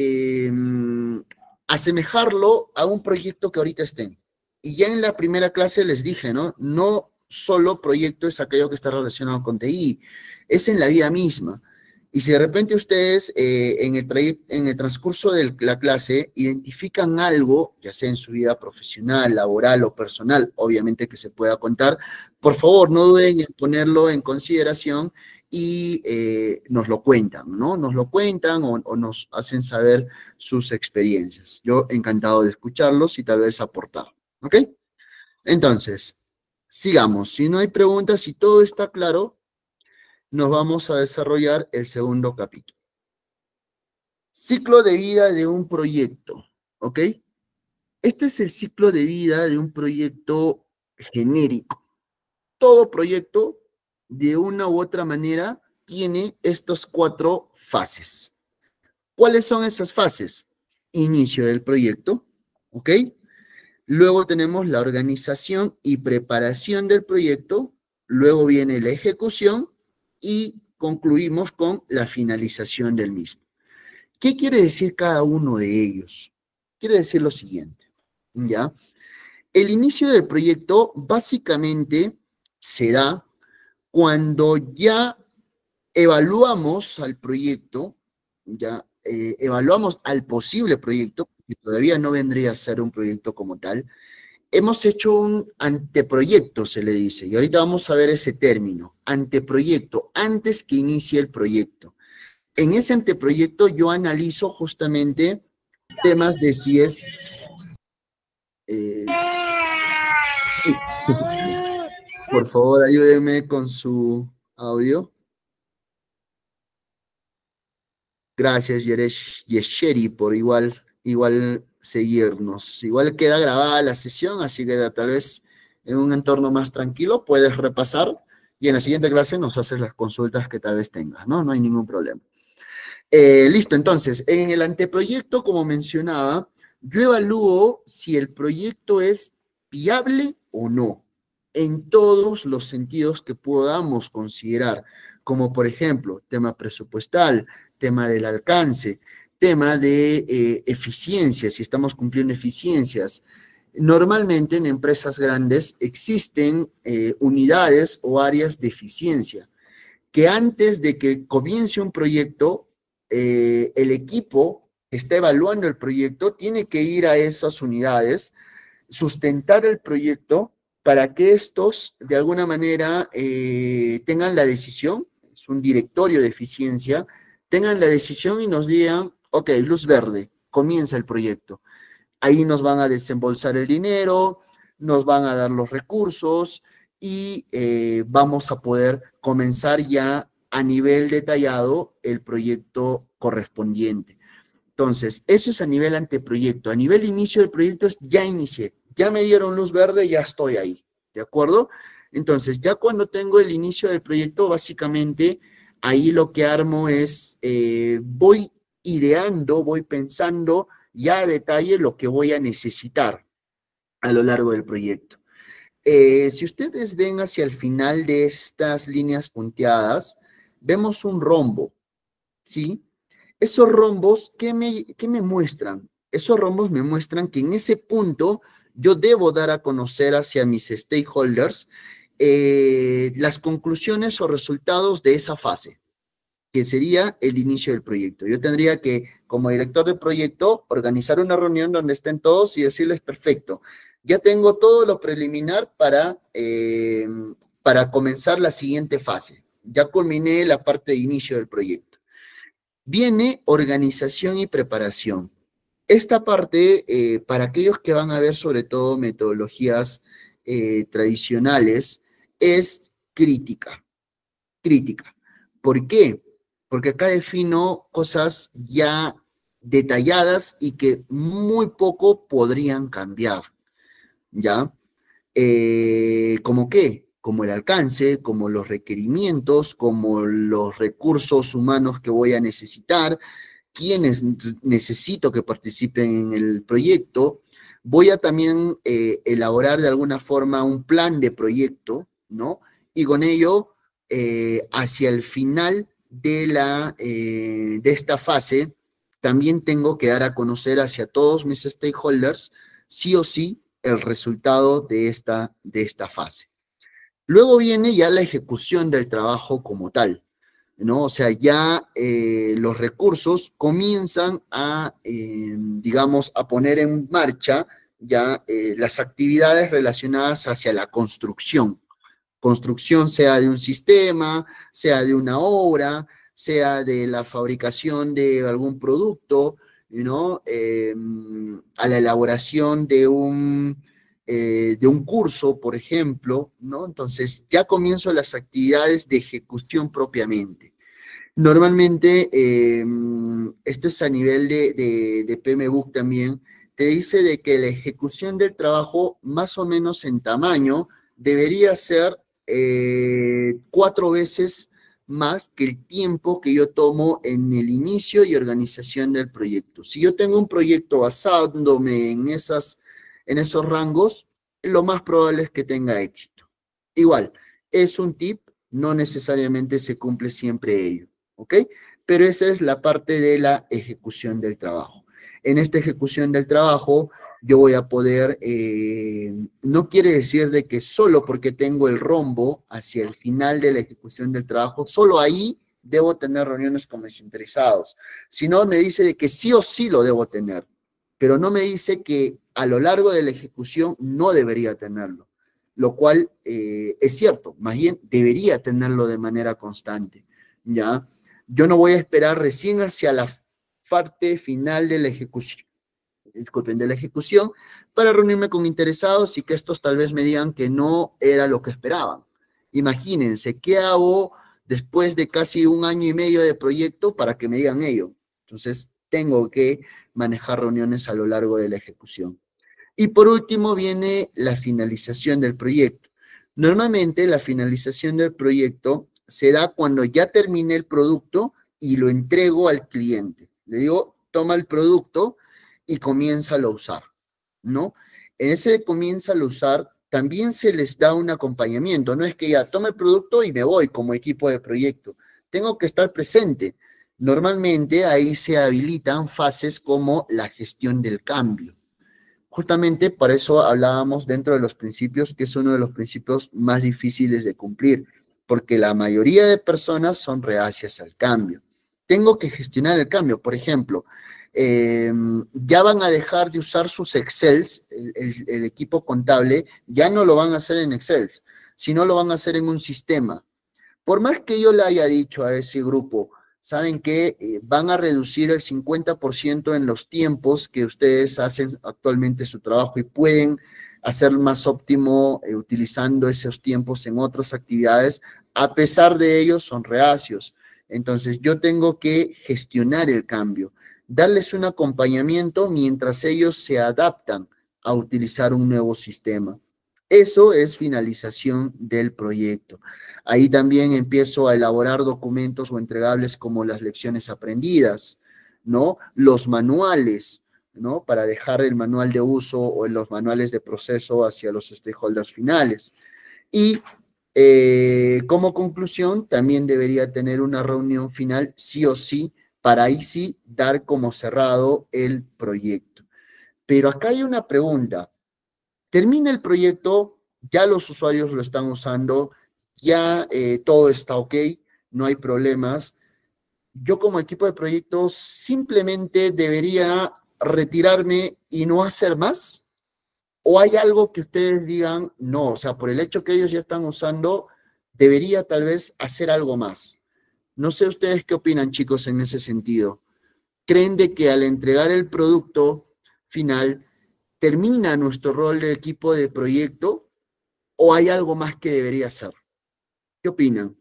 [SPEAKER 1] asemejarlo a un proyecto que ahorita estén. Y ya en la primera clase les dije, ¿no? No solo proyecto es aquello que está relacionado con TI, es en la vida misma. Y si de repente ustedes en el transcurso de la clase identifican algo, ya sea en su vida profesional, laboral o personal, obviamente que se pueda contar, por favor no duden en ponerlo en consideración y nos lo cuentan, ¿no? Nos lo cuentan o nos hacen saber sus experiencias. Yo encantado de escucharlos y tal vez aportar, ¿ok? Entonces, sigamos. Si no hay preguntas, si todo está claro, nos vamos a desarrollar el segundo capítulo. Ciclo de vida de un proyecto, ¿ok? Este es el ciclo de vida de un proyecto genérico. Todo proyecto, de una u otra manera, tiene estas 4 fases. ¿Cuáles son esas fases? Inicio del proyecto, ¿ok? Luego tenemos la organización y preparación del proyecto, luego viene la ejecución y concluimos con la finalización del mismo. ¿Qué quiere decir cada uno de ellos? Quiere decir lo siguiente, ¿ya? El inicio del proyecto básicamente se da cuando ya evaluamos al proyecto, ya evaluamos al posible proyecto, que todavía no vendría a ser un proyecto como tal, hemos hecho un anteproyecto, se le dice, y ahorita vamos a ver ese término, anteproyecto, antes que inicie el proyecto. En ese anteproyecto yo analizo justamente temas de si es... por favor, ayúdenme con su audio. Gracias, Yesheri, por igual seguirnos. Igual queda grabada la sesión, así que tal vez en un entorno más tranquilo puedes repasar y en la siguiente clase nos haces las consultas que tal vez tengas, ¿no? No hay ningún problema. Listo, entonces, en el anteproyecto, como mencionaba, yo evalúo si el proyecto es viable o no, en todos los sentidos que podamos considerar, como por ejemplo, tema presupuestal, tema del alcance, tema de eficiencia, si estamos cumpliendo eficiencias. Normalmente en empresas grandes existen unidades o áreas de eficiencia que antes de que comience un proyecto, el equipo que está evaluando el proyecto tiene que ir a esas unidades, sustentar el proyecto para que estos de alguna manera tengan la decisión, es un directorio de eficiencia, tengan la decisión y nos digan, ok, luz verde, comienza el proyecto. Ahí nos van a desembolsar el dinero, nos van a dar los recursos y vamos a poder comenzar ya a nivel detallado el proyecto correspondiente. Entonces, eso es a nivel anteproyecto. A nivel inicio del proyecto es ya inicié, ya me dieron luz verde, ya estoy ahí, ¿de acuerdo? Entonces, ya cuando tengo el inicio del proyecto, básicamente ahí lo que armo es, voy ideando, voy pensando ya a detalle lo que voy a necesitar a lo largo del proyecto. Si ustedes ven hacia el final de estas líneas punteadas, vemos un rombo, ¿sí? Esos rombos, qué me muestran? Esos rombos me muestran que en ese punto yo debo dar a conocer hacia mis stakeholders las conclusiones o resultados de esa fase, que sería el inicio del proyecto. Yo tendría que, como director de proyecto, organizar una reunión donde estén todos y decirles, perfecto, ya tengo todo lo preliminar para comenzar la siguiente fase. Ya culminé la parte de inicio del proyecto. Viene organización y preparación. Esta parte, para aquellos que van a ver sobre todo metodologías tradicionales, es crítica. Crítica. ¿Por qué? Porque acá defino cosas ya detalladas y que muy poco podrían cambiar, ¿ya? ¿Cómo qué? Como el alcance, como los requerimientos, como los recursos humanos que voy a necesitar, quiénes necesito que participen en el proyecto. Voy a también elaborar de alguna forma un plan de proyecto, ¿no? Y con ello, hacia el final de esta fase, también tengo que dar a conocer hacia todos mis stakeholders, sí o sí, el resultado de esta fase. Luego viene ya la ejecución del trabajo como tal, ¿no? O sea, ya los recursos comienzan a, digamos, a poner en marcha ya las actividades relacionadas hacia la construcción. Construcción sea de un sistema, sea de una obra, sea de la fabricación de algún producto, ¿no? A la elaboración de un curso, por ejemplo, ¿no? Entonces ya comienzo las actividades de ejecución propiamente. Normalmente, esto es a nivel de PMBOK también, te dice de que la ejecución del trabajo, más o menos en tamaño, debería ser 4 veces más que el tiempo que yo tomo en el inicio y organización del proyecto. Si yo tengo un proyecto basándome en esos rangos, lo más probable es que tenga éxito. Igual, es un tip, no necesariamente se cumple siempre ello. ¿Ok? Pero esa es la parte de la ejecución del trabajo. En esta ejecución del trabajo, yo voy a poder, no quiere decir de que solo porque tengo el rombo hacia el final de la ejecución del trabajo, solo ahí debo tener reuniones con mis interesados, sino me dice de que sí o sí lo debo tener, pero no me dice que a lo largo de la ejecución no debería tenerlo, lo cual es cierto, más bien debería tenerlo de manera constante, ¿ya? Yo no voy a esperar recién hacia la parte final de la ejecución, disculpen, de la ejecución, para reunirme con interesados y que estos tal vez me digan que no era lo que esperaban. Imagínense, ¿qué hago después de casi un año y medio de proyecto para que me digan ello? Entonces, tengo que manejar reuniones a lo largo de la ejecución. Y por último viene la finalización del proyecto. Normalmente la finalización del proyecto se da cuando ya terminé el producto y lo entrego al cliente. Le digo, toma el producto y comiénzalo a usar, ¿no? En ese comiénzalo a usar también se les da un acompañamiento. No es que ya tome el producto y me voy como equipo de proyecto. Tengo que estar presente. Normalmente ahí se habilitan fases como la gestión del cambio. Justamente para eso hablábamos dentro de los principios, que es uno de los principios más difíciles de cumplir, porque la mayoría de personas son reacias al cambio. Tengo que gestionar el cambio, por ejemplo, ya van a dejar de usar sus Excels, el equipo contable, ya no lo van a hacer en Excel, sino lo van a hacer en un sistema. Por más que yo le haya dicho a ese grupo, saben que van a reducir el 50% en los tiempos que ustedes hacen actualmente su trabajo y pueden hacer más óptimo utilizando esos tiempos en otras actividades, a pesar de ello son reacios. Entonces yo tengo que gestionar el cambio, darles un acompañamiento mientras ellos se adaptan a utilizar un nuevo sistema. Eso es finalización del proyecto. Ahí también empiezo a elaborar documentos o entregables como las lecciones aprendidas, ¿no? Los manuales, ¿no? Para dejar el manual de uso o los manuales de proceso hacia los stakeholders finales. Y como conclusión, también debería tener una reunión final, sí o sí, para ahí sí dar como cerrado el proyecto. Pero acá hay una pregunta. Termina el proyecto, ya los usuarios lo están usando, ya todo está ok, no hay problemas. Yo como equipo de proyecto simplemente debería retirarme y no hacer más. ¿O hay algo que ustedes digan, no, o sea, por el hecho que ellos ya están usando, debería tal vez hacer algo más? No sé ustedes qué opinan, chicos, en ese sentido. ¿Creen de que al entregar el producto final termina nuestro rol de equipo de proyecto o hay algo más que debería hacer? ¿Qué opinan?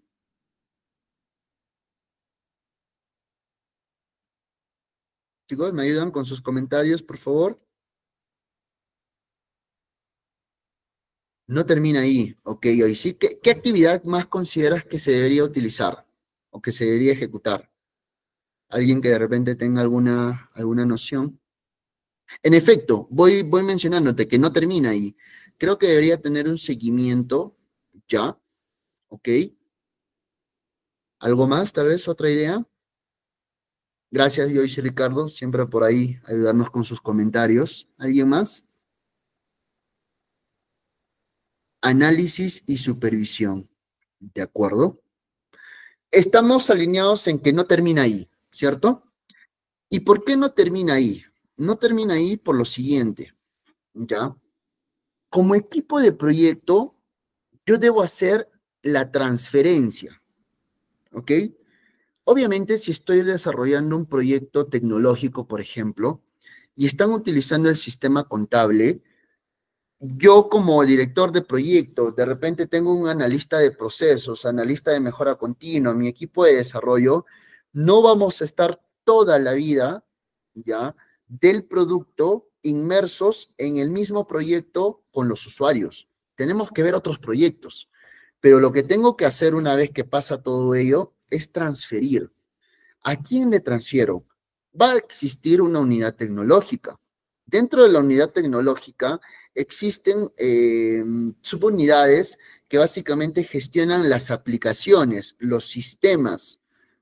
[SPEAKER 1] Chicos, ¿me ayudan con sus comentarios, por favor? No termina ahí, ok, hoy sí. ¿Qué actividad más consideras que se debería utilizar o que se debería ejecutar? ¿Alguien que de repente tenga alguna noción? En efecto, voy mencionándote que no termina ahí. Creo que debería tener un seguimiento ya, ¿ok? ¿Algo más, tal vez, otra idea? Gracias, Joyce y Ricardo, siempre por ahí ayudarnos con sus comentarios. ¿Alguien más? Análisis y supervisión. ¿De acuerdo? Estamos alineados en que no termina ahí, ¿cierto? ¿Y por qué no termina ahí? No termina ahí por lo siguiente, ¿ya? Como equipo de proyecto, yo debo hacer la transferencia, ¿ok? Obviamente, si estoy desarrollando un proyecto tecnológico, por ejemplo, y están utilizando el sistema contable, yo como director de proyecto, de repente tengo un analista de procesos, analista de mejora continua, mi equipo de desarrollo, no vamos a estar toda la vida, ¿ya? Del producto inmersos en el mismo proyecto con los usuarios. Tenemos que ver otros proyectos, pero lo que tengo que hacer una vez que pasa todo ello es transferir. ¿A quién le transfiero? Va a existir una unidad tecnológica. Dentro de la unidad tecnológica existen subunidades que básicamente gestionan las aplicaciones, los sistemas,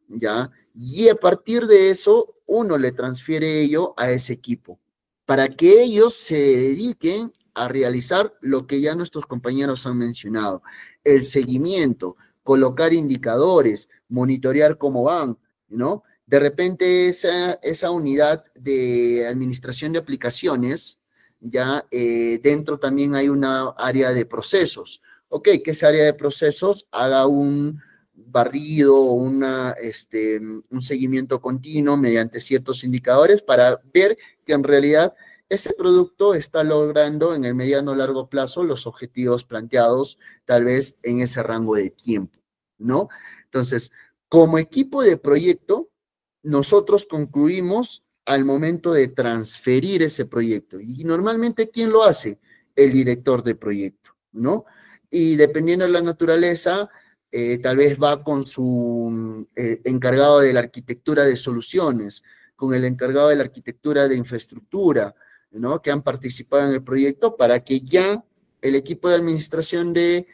[SPEAKER 1] ¿ya? Y a partir de eso, uno le transfiere ello a ese equipo para que ellos se dediquen a realizar lo que ya nuestros compañeros han mencionado, el seguimiento, colocar indicadores, monitorear cómo van, ¿no? De repente esa unidad de administración de aplicaciones, ya dentro también hay una área de procesos. Ok, que esa área de procesos haga un barrido o un seguimiento continuo mediante ciertos indicadores para ver que en realidad ese producto está logrando en el mediano o largo plazo los objetivos planteados tal vez en ese rango de tiempo, ¿no? Entonces, como equipo de proyecto, nosotros concluimos al momento de transferir ese proyecto. Y normalmente, ¿quién lo hace? El director de proyecto, ¿no? Y dependiendo de la naturaleza, tal vez va con su encargado de la arquitectura de soluciones, con el encargado de la arquitectura de infraestructura, ¿no? Que han participado en el proyecto para que ya el equipo de administración de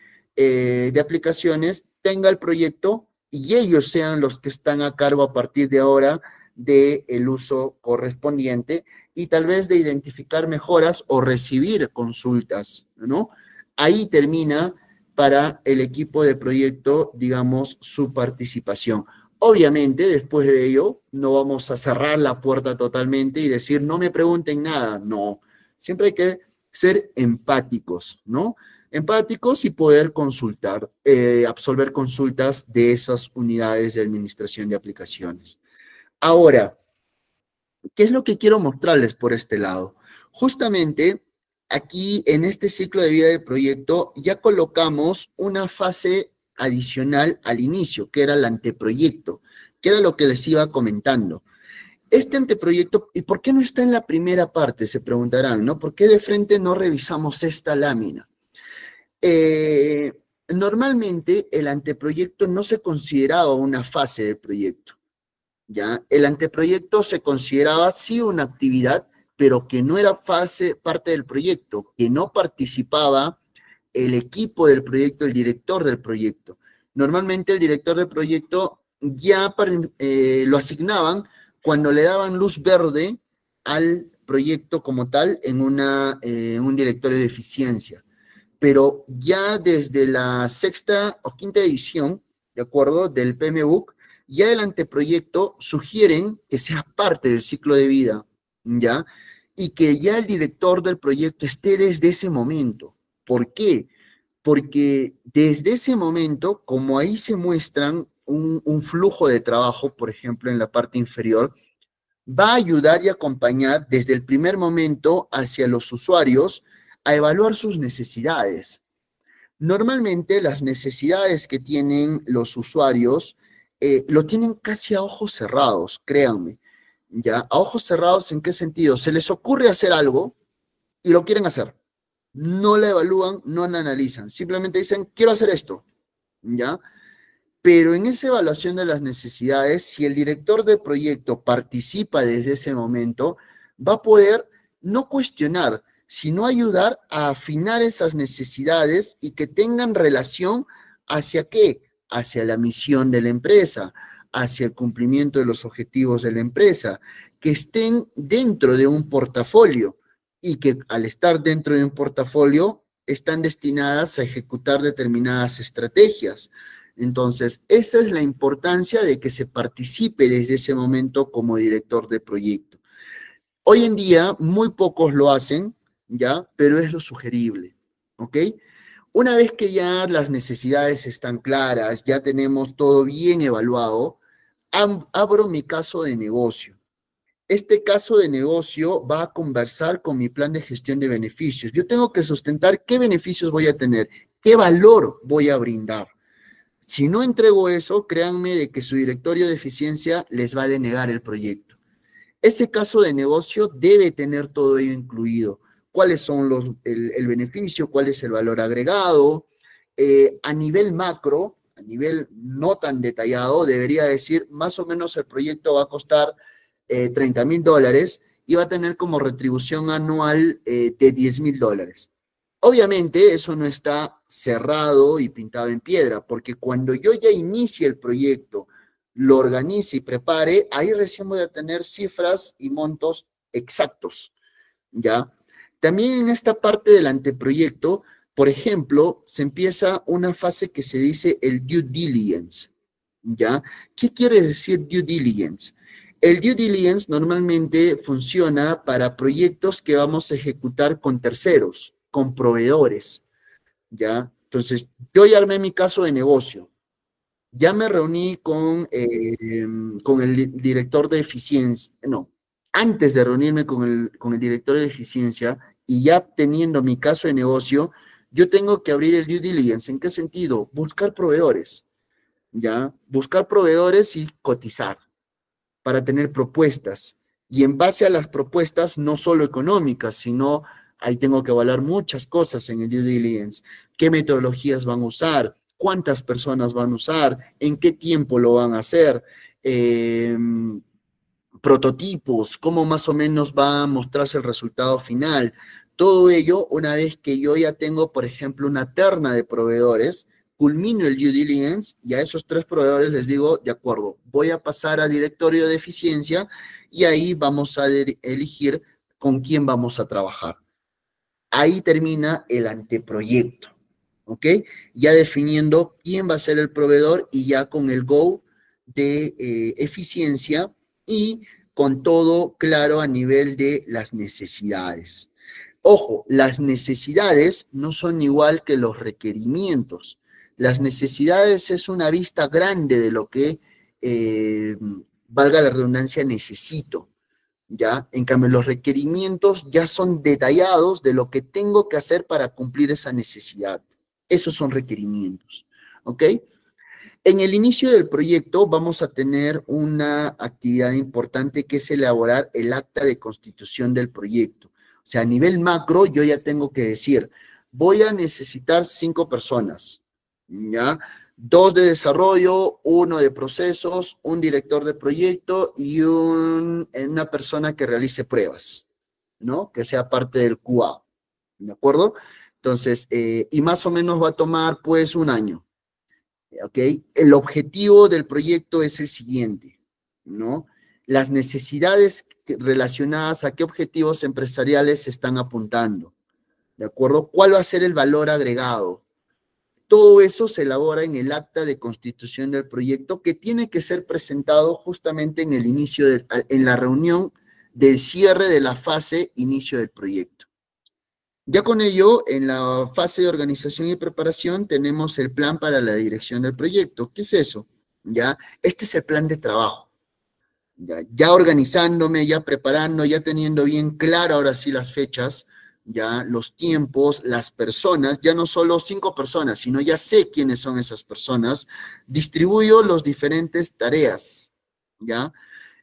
[SPEAKER 1] aplicaciones tenga el proyecto y ellos sean los que están a cargo a partir de ahora del uso correspondiente y tal vez de identificar mejoras o recibir consultas, ¿no? Ahí termina para el equipo de proyecto, digamos, su participación. Obviamente, después de ello, no vamos a cerrar la puerta totalmente y decir, no me pregunten nada. No, siempre hay que ser empáticos, ¿no? Empáticos y poder consultar, absolver consultas de esas unidades de administración de aplicaciones. Ahora, ¿qué es lo que quiero mostrarles por este lado? Justamente aquí en este ciclo de vida del proyecto ya colocamos una fase adicional al inicio, que era el anteproyecto, que era lo que les iba comentando. Este anteproyecto, ¿y por qué no está en la primera parte? Se preguntarán, ¿no? ¿Por qué de frente no revisamos esta lámina? Normalmente el anteproyecto no se consideraba una fase del proyecto, ¿ya? El anteproyecto se consideraba sí una actividad, pero que no era parte del proyecto, que no participaba el equipo del proyecto, el director del proyecto. Normalmente el director del proyecto ya lo asignaban cuando le daban luz verde al proyecto como tal en un directorio de eficiencia. Pero ya desde la sexta o quinta edición, de acuerdo, del PMBOK, ya el anteproyecto sugieren que sea parte del ciclo de vida, ¿ya? Y que ya el director del proyecto esté desde ese momento. ¿Por qué? Porque desde ese momento, como ahí se muestran un flujo de trabajo, por ejemplo, en la parte inferior, va a ayudar y acompañar desde el primer momento hacia los usuarios a evaluar sus necesidades. Normalmente las necesidades que tienen los usuarios lo tienen casi a ojos cerrados, créanme. ¿Ya? A ojos cerrados, ¿en qué sentido? Se les ocurre hacer algo y lo quieren hacer. No la evalúan, no la analizan. Simplemente dicen, quiero hacer esto. ¿Ya? Pero en esa evaluación de las necesidades, si el director de proyecto participa desde ese momento, va a poder no cuestionar, sino ayudar a afinar esas necesidades y que tengan relación hacia qué, hacia la misión de la empresa, hacia el cumplimiento de los objetivos de la empresa, que estén dentro de un portafolio y que al estar dentro de un portafolio están destinadas a ejecutar determinadas estrategias. Entonces, esa es la importancia de que se participe desde ese momento como director de proyecto. Hoy en día, muy pocos lo hacen, ¿ya? Pero es lo sugerible, ¿ok? Una vez que ya las necesidades están claras, ya tenemos todo bien evaluado, abro mi caso de negocio. Este caso de negocio va a conversar con mi plan de gestión de beneficios. Yo tengo que sustentar qué beneficios voy a tener, qué valor voy a brindar. Si no entrego eso, créanme de que su directorio de eficiencia les va a denegar el proyecto. Ese caso de negocio debe tener todo ello incluido. ¿Cuáles son el beneficio? ¿Cuál es el valor agregado? A nivel macro, a nivel no tan detallado, debería decir más o menos el proyecto va a costar $30,000 y va a tener como retribución anual de $10,000. Obviamente eso no está cerrado y pintado en piedra, porque cuando yo ya inicie el proyecto, lo organice y prepare, ahí recién voy a tener cifras y montos exactos, ¿ya? También en esta parte del anteproyecto, por ejemplo, se empieza una fase que se dice el due diligence, ¿ya? ¿Qué quiere decir due diligence? El due diligence normalmente funciona para proyectos que vamos a ejecutar con terceros, con proveedores, ¿ya? Entonces, yo ya armé mi caso de negocio, ya me reuní con el director de eficiencia, no, antes de reunirme con el director de eficiencia y ya teniendo mi caso de negocio, yo tengo que abrir el due diligence. ¿En qué sentido? Buscar proveedores, ¿ya? Buscar proveedores y cotizar para tener propuestas. Y en base a las propuestas, no solo económicas, sino ahí tengo que evaluar muchas cosas en el due diligence. ¿Qué metodologías van a usar? ¿Cuántas personas van a usar? ¿En qué tiempo lo van a hacer? Prototipos, cómo más o menos va a mostrarse el resultado final. Todo ello, una vez que yo ya tengo, por ejemplo, una terna de proveedores, culmino el due diligence y a esos 3 proveedores les digo, de acuerdo, voy a pasar a directorio de eficiencia y ahí vamos a elegir con quién vamos a trabajar. Ahí termina el anteproyecto, ¿ok? Ya definiendo quién va a ser el proveedor y ya con el go de eficiencia y con todo claro a nivel de las necesidades. Ojo, las necesidades no son igual que los requerimientos. Las necesidades es una vista grande de lo que, valga la redundancia, necesito, ¿ya? En cambio, los requerimientos ya son detallados de lo que tengo que hacer para cumplir esa necesidad. Esos son requerimientos, ¿ok? En el inicio del proyecto vamos a tener una actividad importante que es elaborar el acta de constitución del proyecto. O sea, a nivel macro yo ya tengo que decir, voy a necesitar 5 personas, ¿ya? 2 de desarrollo, 1 de procesos, un director de proyecto y una persona que realice pruebas, ¿no? Que sea parte del QA, ¿de acuerdo? Entonces, y más o menos va a tomar pues un año. ¿Ok? El objetivo del proyecto es el siguiente, ¿no? Las necesidades relacionadas a qué objetivos empresariales se están apuntando, ¿de acuerdo? ¿Cuál va a ser el valor agregado? Todo eso se elabora en el acta de constitución del proyecto que tiene que ser presentado justamente en el inicio, en la reunión del cierre de la fase inicio del proyecto. Ya con ello, en la fase de organización y preparación tenemos el plan para la dirección del proyecto. ¿Qué es eso? ¿Ya? Este es el plan de trabajo. Ya organizándome, ya preparando, ya teniendo bien claro ahora sí las fechas, ya los tiempos, las personas, ya no solo 5 personas, sino ya sé quiénes son esas personas, distribuyo las diferentes tareas, ¿ya?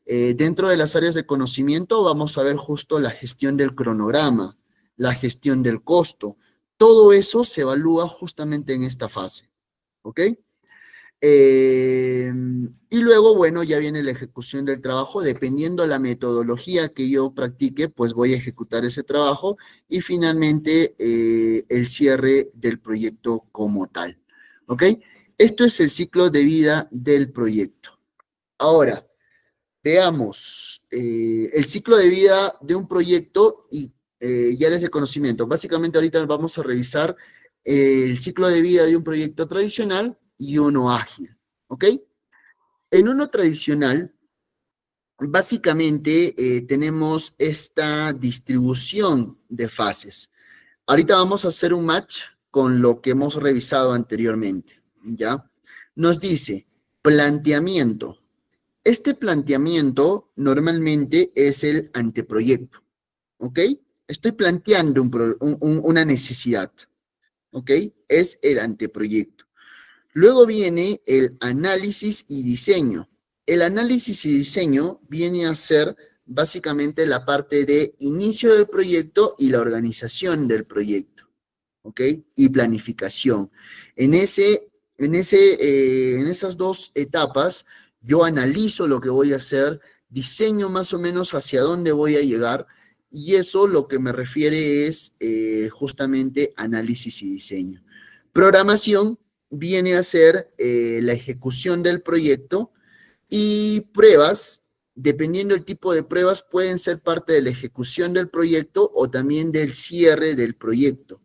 [SPEAKER 1] Dentro de las áreas de conocimiento vamos a ver justo la gestión del cronograma, la gestión del costo. Todo eso se evalúa justamente en esta fase, ¿ok? Y luego, bueno, ya viene la ejecución del trabajo. Dependiendo de la metodología que yo practique, pues voy a ejecutar ese trabajo y finalmente el cierre del proyecto como tal, ¿ok? Esto es el ciclo de vida del proyecto. Ahora, veamos el ciclo de vida de un proyecto y ya áreas de conocimiento. Básicamente ahorita vamos a revisar el ciclo de vida de un proyecto tradicional y uno ágil, ¿ok? En uno tradicional, básicamente tenemos esta distribución de fases. Ahorita vamos a hacer un match con lo que hemos revisado anteriormente, ¿ya? Nos dice planteamiento. Este planteamiento normalmente es el anteproyecto, ¿ok? Estoy planteando una necesidad, ¿ok? Es el anteproyecto. Luego viene el análisis y diseño. El análisis y diseño viene a ser básicamente la parte de inicio del proyecto y la organización del proyecto, ¿ok? Y planificación. En esas 2 etapas, yo analizo lo que voy a hacer, diseño más o menos hacia dónde voy a llegar, y eso lo que me refiere es justamente análisis y diseño. Programación viene a ser la ejecución del proyecto y pruebas, dependiendo del tipo de pruebas, pueden ser parte de la ejecución del proyecto o también del cierre del proyecto.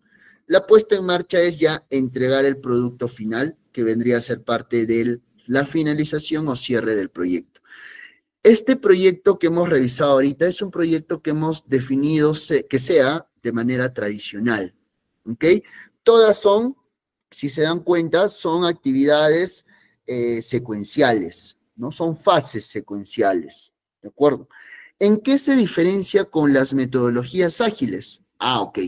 [SPEAKER 1] La puesta en marcha es ya entregar el producto final, que vendría a ser parte de la finalización o cierre del proyecto. Este proyecto que hemos revisado ahorita es un proyecto que hemos definido que sea de manera tradicional, ¿ok? Todas son, si se dan cuenta, son actividades secuenciales, ¿no? Son fases secuenciales, ¿de acuerdo? ¿En qué se diferencia con las metodologías ágiles? Ah, ok.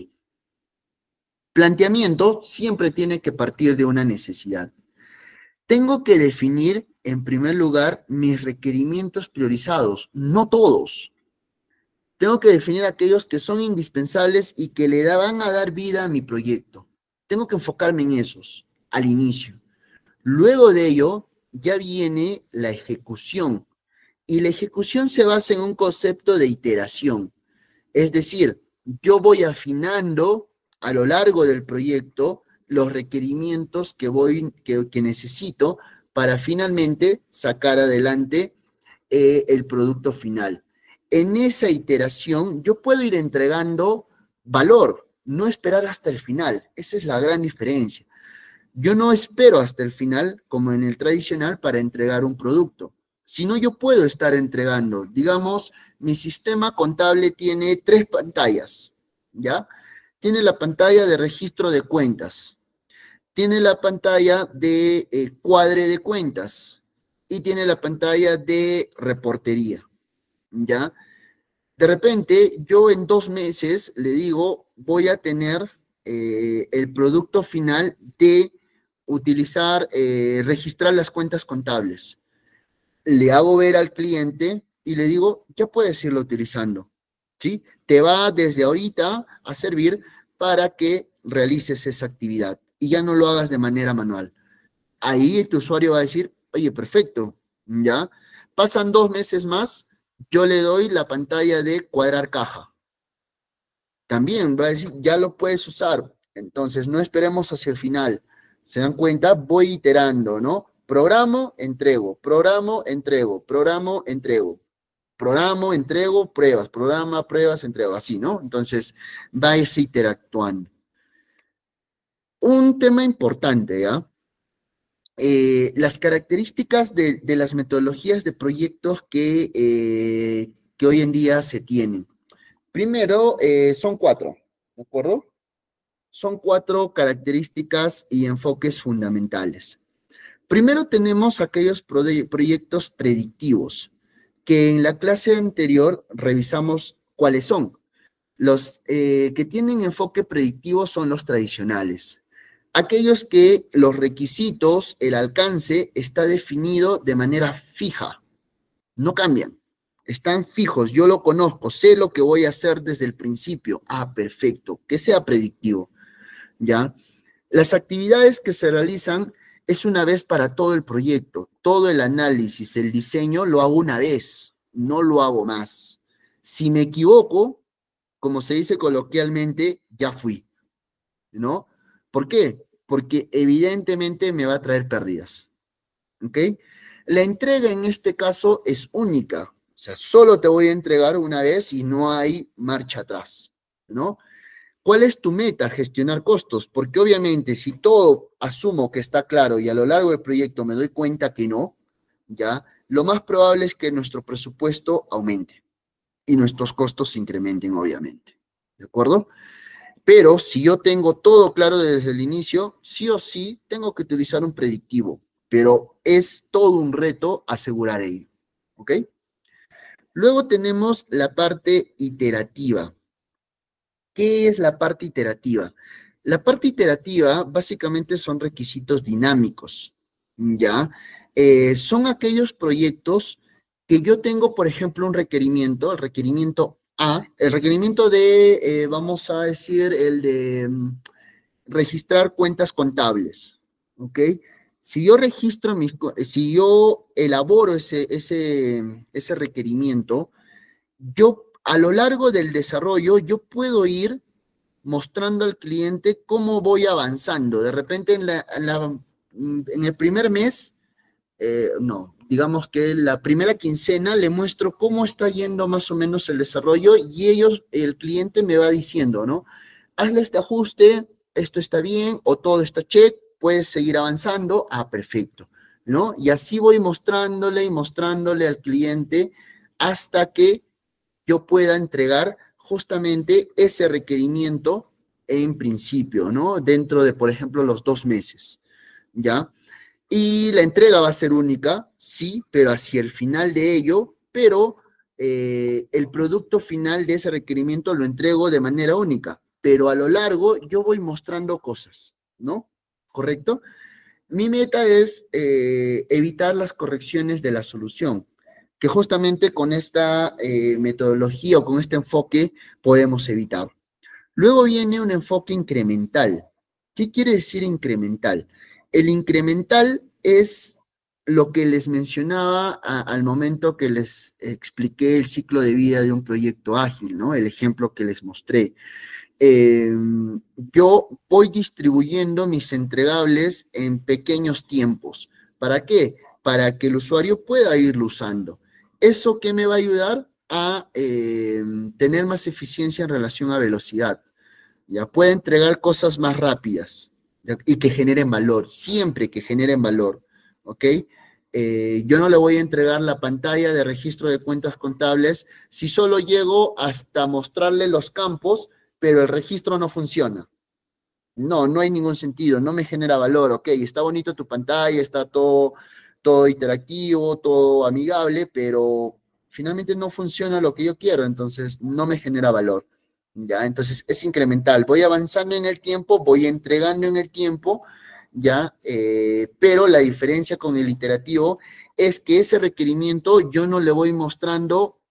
[SPEAKER 1] Planteamiento siempre tiene que partir de una necesidad. Tengo que definir, en primer lugar, mis requerimientos priorizados, no todos. Tengo que definir aquellos que son indispensables y que le van a dar vida a mi proyecto. Tengo que enfocarme en esos, al inicio. Luego de ello, ya viene la ejecución. Y la ejecución se basa en un concepto de iteración. Es decir, yo voy afinando a lo largo del proyecto los requerimientos que necesito para finalmente sacar adelante el producto final. En esa iteración yo puedo ir entregando valor, no esperar hasta el final. Esa es la gran diferencia. Yo no espero hasta el final, como en el tradicional, para entregar un producto, sino yo puedo estar entregando. Digamos, mi sistema contable tiene 3 pantallas, ¿ya? Tiene la pantalla de registro de cuentas, tiene la pantalla de cuadre de cuentas y tiene la pantalla de reportería, ¿ya? De repente, yo en 2 meses le digo, voy a tener el producto final de utilizar, registrar las cuentas contables. Le hago ver al cliente y le digo, ya puedes irlo utilizando, ¿sí? Te va desde ahorita a servir para que realices esa actividad y ya no lo hagas de manera manual. Ahí tu usuario va a decir, oye, perfecto, ¿ya? Pasan 2 meses más, yo le doy la pantalla de cuadrar caja. También va a decir, ya lo puedes usar. Entonces, no esperemos hacia el final. ¿Se dan cuenta? Voy iterando, ¿no? Programo, entrego, programo, entrego, programo, entrego, programo, entrego, pruebas, programa, pruebas, entrego, así, ¿no? Entonces, va ese interactuando. Un tema importante, ¿ya? Las características de las metodologías de proyectos que hoy en día se tienen. Primero, son 4, ¿de acuerdo? Son 4 características y enfoques fundamentales. Primero tenemos aquellos proyectos predictivos, que en la clase anterior revisamos cuáles son. Los que tienen enfoque predictivo son los tradicionales. Aquellos que los requisitos, el alcance, está definido de manera fija, no cambian, están fijos, yo lo conozco, sé lo que voy a hacer desde el principio. Ah, perfecto, que sea predictivo, ¿ya? Las actividades que se realizan es una vez para todo el proyecto, todo el análisis, el diseño, lo hago una vez, no lo hago más. Si me equivoco, como se dice coloquialmente, ya fui, ¿no? ¿Por qué? Porque evidentemente me va a traer pérdidas, ¿ok? La entrega en este caso es única, o sea, solo te voy a entregar una vez y no hay marcha atrás, ¿no? ¿Cuál es tu meta? Gestionar costos, porque obviamente si todo asumo que está claro y a lo largo del proyecto me doy cuenta que no, ya, lo más probable es que nuestro presupuesto aumente y nuestros costos se incrementen, obviamente, ¿de acuerdo? Pero si yo tengo todo claro desde el inicio, sí o sí tengo que utilizar un predictivo, pero es todo un reto asegurar ello, ¿ok? Luego tenemos la parte iterativa. ¿Qué es la parte iterativa? La parte iterativa básicamente son requisitos dinámicos, ¿ya? Son aquellos proyectos que yo tengo, por ejemplo, un requerimiento, el requerimiento A, el requerimiento de, vamos a decir, el de registrar cuentas contables, ¿ok? Si yo registro si yo elaboro ese requerimiento, yo a lo largo del desarrollo, yo puedo ir mostrando al cliente cómo voy avanzando. De repente en el primer mes, no, digamos que la primera quincena le muestro cómo está yendo más o menos el desarrollo y el cliente me va diciendo, ¿no? Hazle este ajuste, esto está bien, o todo está check, puedes seguir avanzando, perfecto, ¿no? Y así voy mostrándole y mostrándole al cliente hasta que yo pueda entregar justamente ese requerimiento en principio, ¿no? Dentro de, por ejemplo, los 2 meses, ¿ya? Y la entrega va a ser única, sí, pero hacia el final de ello, pero el producto final de ese requerimiento lo entrego de manera única, pero a lo largo yo voy mostrando cosas, ¿no? ¿Correcto? Mi meta es evitar las correcciones de la solución, que justamente con esta metodología o con este enfoque podemos evitar. Luego viene un enfoque incremental. ¿Qué quiere decir incremental? El incremental es lo que les mencionaba al momento que les expliqué el ciclo de vida de un proyecto ágil, ¿no? El ejemplo que les mostré. Yo voy distribuyendo mis entregables en pequeños tiempos. ¿Para qué? Para que el usuario pueda irlo usando. ¿Eso qué me va a ayudar? A tener más eficiencia en relación a velocidad. Ya puede entregar cosas más rápidas, ¿ya? Y que generen valor, siempre que generen valor, ¿ok? Yo no le voy a entregar la pantalla de registro de cuentas contables si solo llego hasta mostrarle los campos, pero el registro no funciona. No, no hay ningún sentido, no me genera valor, ok, está bonito tu pantalla, está todo interactivo, todo amigable, pero finalmente no funciona lo que yo quiero, entonces no me genera valor. ¿Ya? Entonces es incremental, voy avanzando en el tiempo, voy entregando en el tiempo, ¿ya? Pero la diferencia con el iterativo es que ese requerimiento yo no le voy mostrando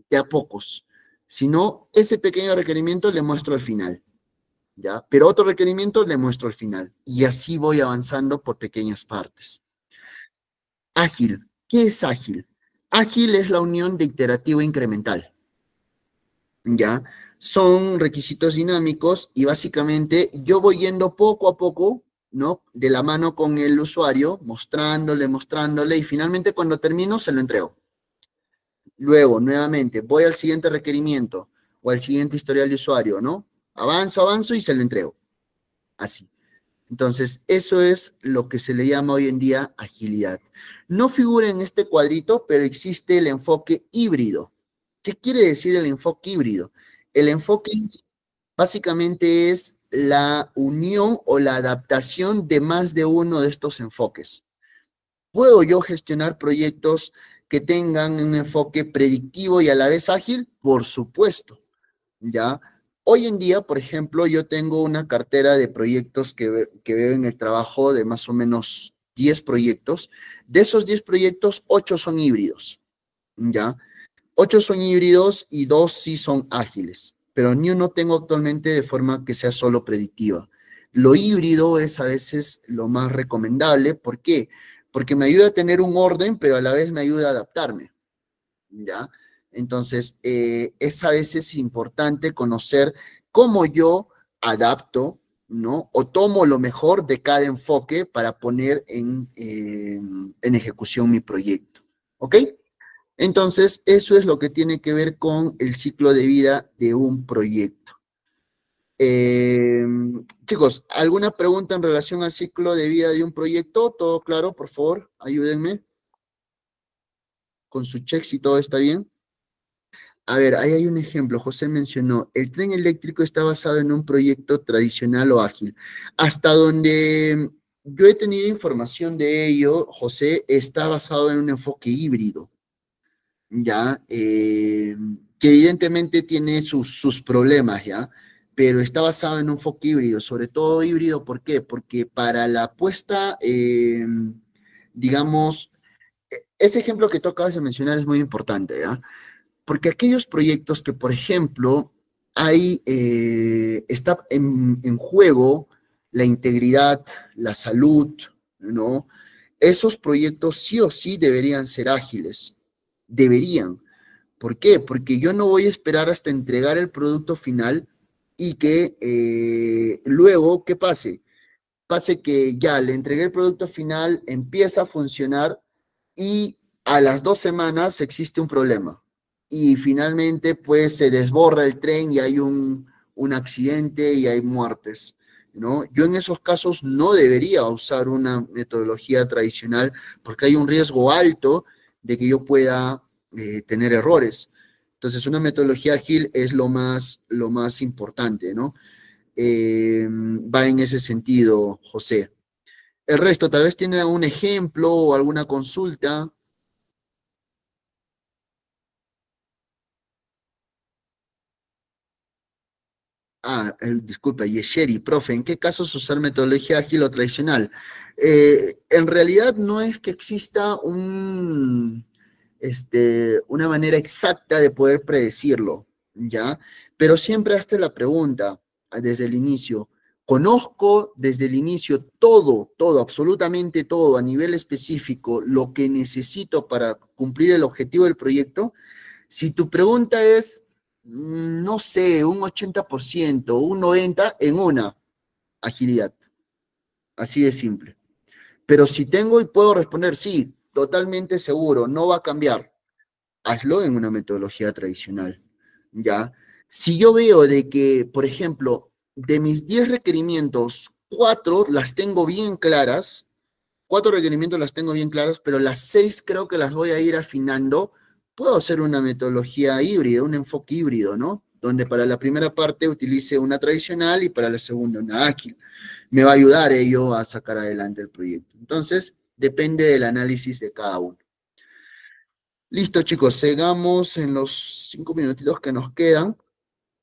[SPEAKER 1] de a pocos, sino ese pequeño requerimiento le muestro al final, ¿ya? Pero otro requerimiento le muestro al final, y así voy avanzando por pequeñas partes. Ágil, ¿qué es ágil? Ágil es la unión de iterativo e incremental. ¿Ya? Son requisitos dinámicos y básicamente yo voy yendo poco a poco, ¿no? De la mano con el usuario, mostrándole y finalmente cuando termino se lo entrego. Luego, nuevamente, voy al siguiente requerimiento o al siguiente historial de usuario, ¿no? Avanzo y se lo entrego. Así. Entonces, eso es lo que se le llama hoy en día agilidad. No figura en este cuadrito, pero existe el enfoque híbrido. ¿Qué quiere decir el enfoque híbrido? El enfoque básicamente es la unión o la adaptación de más de uno de estos enfoques. ¿Puedo yo gestionar proyectos que tengan un enfoque predictivo y a la vez ágil? Por supuesto, ¿ya? Hoy en día, por ejemplo, yo tengo una cartera de proyectos que veo en el trabajo de más o menos 10 proyectos. De esos 10 proyectos, 8 son híbridos, ¿ya? 8 son híbridos y 2 sí son ágiles, pero ni uno tengo actualmente de forma que sea solo predictiva. Lo híbrido es a veces lo más recomendable. ¿Por qué? Porque me ayuda a tener un orden, pero a la vez me ayuda a adaptarme, ¿ya? Entonces, es a veces importante conocer cómo yo adapto, ¿no? O tomo lo mejor de cada enfoque para poner en ejecución mi proyecto, ¿ok? Entonces, eso es lo que tiene que ver con el ciclo de vida de un proyecto. Eh, Chicos, ¿alguna pregunta en relación al ciclo de vida de un proyecto? ¿Todo claro? Por favor, ayúdenme con su check si todo está bien. A ver, ahí hay un ejemplo. José mencionó, el tren eléctrico está basado en un proyecto tradicional o ágil. Hasta donde yo he tenido información de ello, José, está basado en un enfoque híbrido, ¿ya? Que evidentemente tiene sus problemas, ¿ya? Pero está basado en un enfoque híbrido, sobre todo híbrido, ¿por qué? Porque para la puesta, digamos, ese ejemplo que tú acabas de mencionar es muy importante, ¿ya? Porque aquellos proyectos que, por ejemplo, está en juego la integridad, la salud, ¿no? Esos proyectos sí o sí deberían ser ágiles, deberían. ¿Por qué? Porque yo no voy a esperar hasta entregar el producto final y que luego, ¿qué pase? Pase que ya le entregué el producto final, empieza a funcionar y a las 2 semanas existe un problema. Y finalmente, pues se desborra el tren y hay un accidente y hay muertes. ¿no? Yo en esos casos no debería usar una metodología tradicional porque hay un riesgo alto de que yo pueda tener errores. Entonces, una metodología ágil es lo más importante, ¿no? Va en ese sentido, José. El resto, tal vez tiene un ejemplo o alguna consulta. Disculpa, Yesheri, profe, ¿en qué casos usar metodología ágil o tradicional? En realidad no es que exista una manera exacta de poder predecirlo, ¿ya? Pero siempre hazte la pregunta desde el inicio. ¿Conozco desde el inicio todo, absolutamente todo, a nivel específico, lo que necesito para cumplir el objetivo del proyecto? Si tu pregunta es, no sé, un 80%, un 90% en una, agilidad. Así de simple. Pero si tengo y puedo responder, sí, totalmente seguro, no va a cambiar, hazlo en una metodología tradicional, ¿ya? Si yo veo de que, por ejemplo, de mis 10 requerimientos, 4 las tengo bien claras, 4 requerimientos las tengo bien claras, pero las 6 creo que las voy a ir afinando. Puedo hacer una metodología híbrida, un enfoque híbrido, ¿no? Donde para la primera parte utilice una tradicional y para la segunda una ágil. Me va a ayudar ello a sacar adelante el proyecto. Entonces, depende del análisis de cada uno. Listo, chicos, sigamos en los 5 minutitos que nos quedan.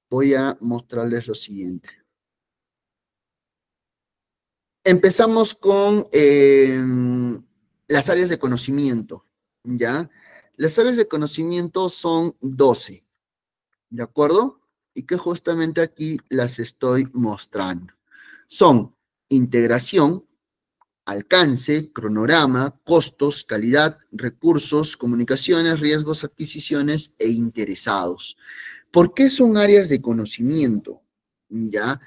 [SPEAKER 1] Voy a mostrarles lo siguiente. Empezamos con las áreas de conocimiento, ¿ya? Las áreas de conocimiento son 12, ¿de acuerdo? Y que justamente aquí las estoy mostrando. Son integración, alcance, cronograma, costos, calidad, recursos, comunicaciones, riesgos, adquisiciones e interesados. ¿Por qué son áreas de conocimiento? ¿Ya?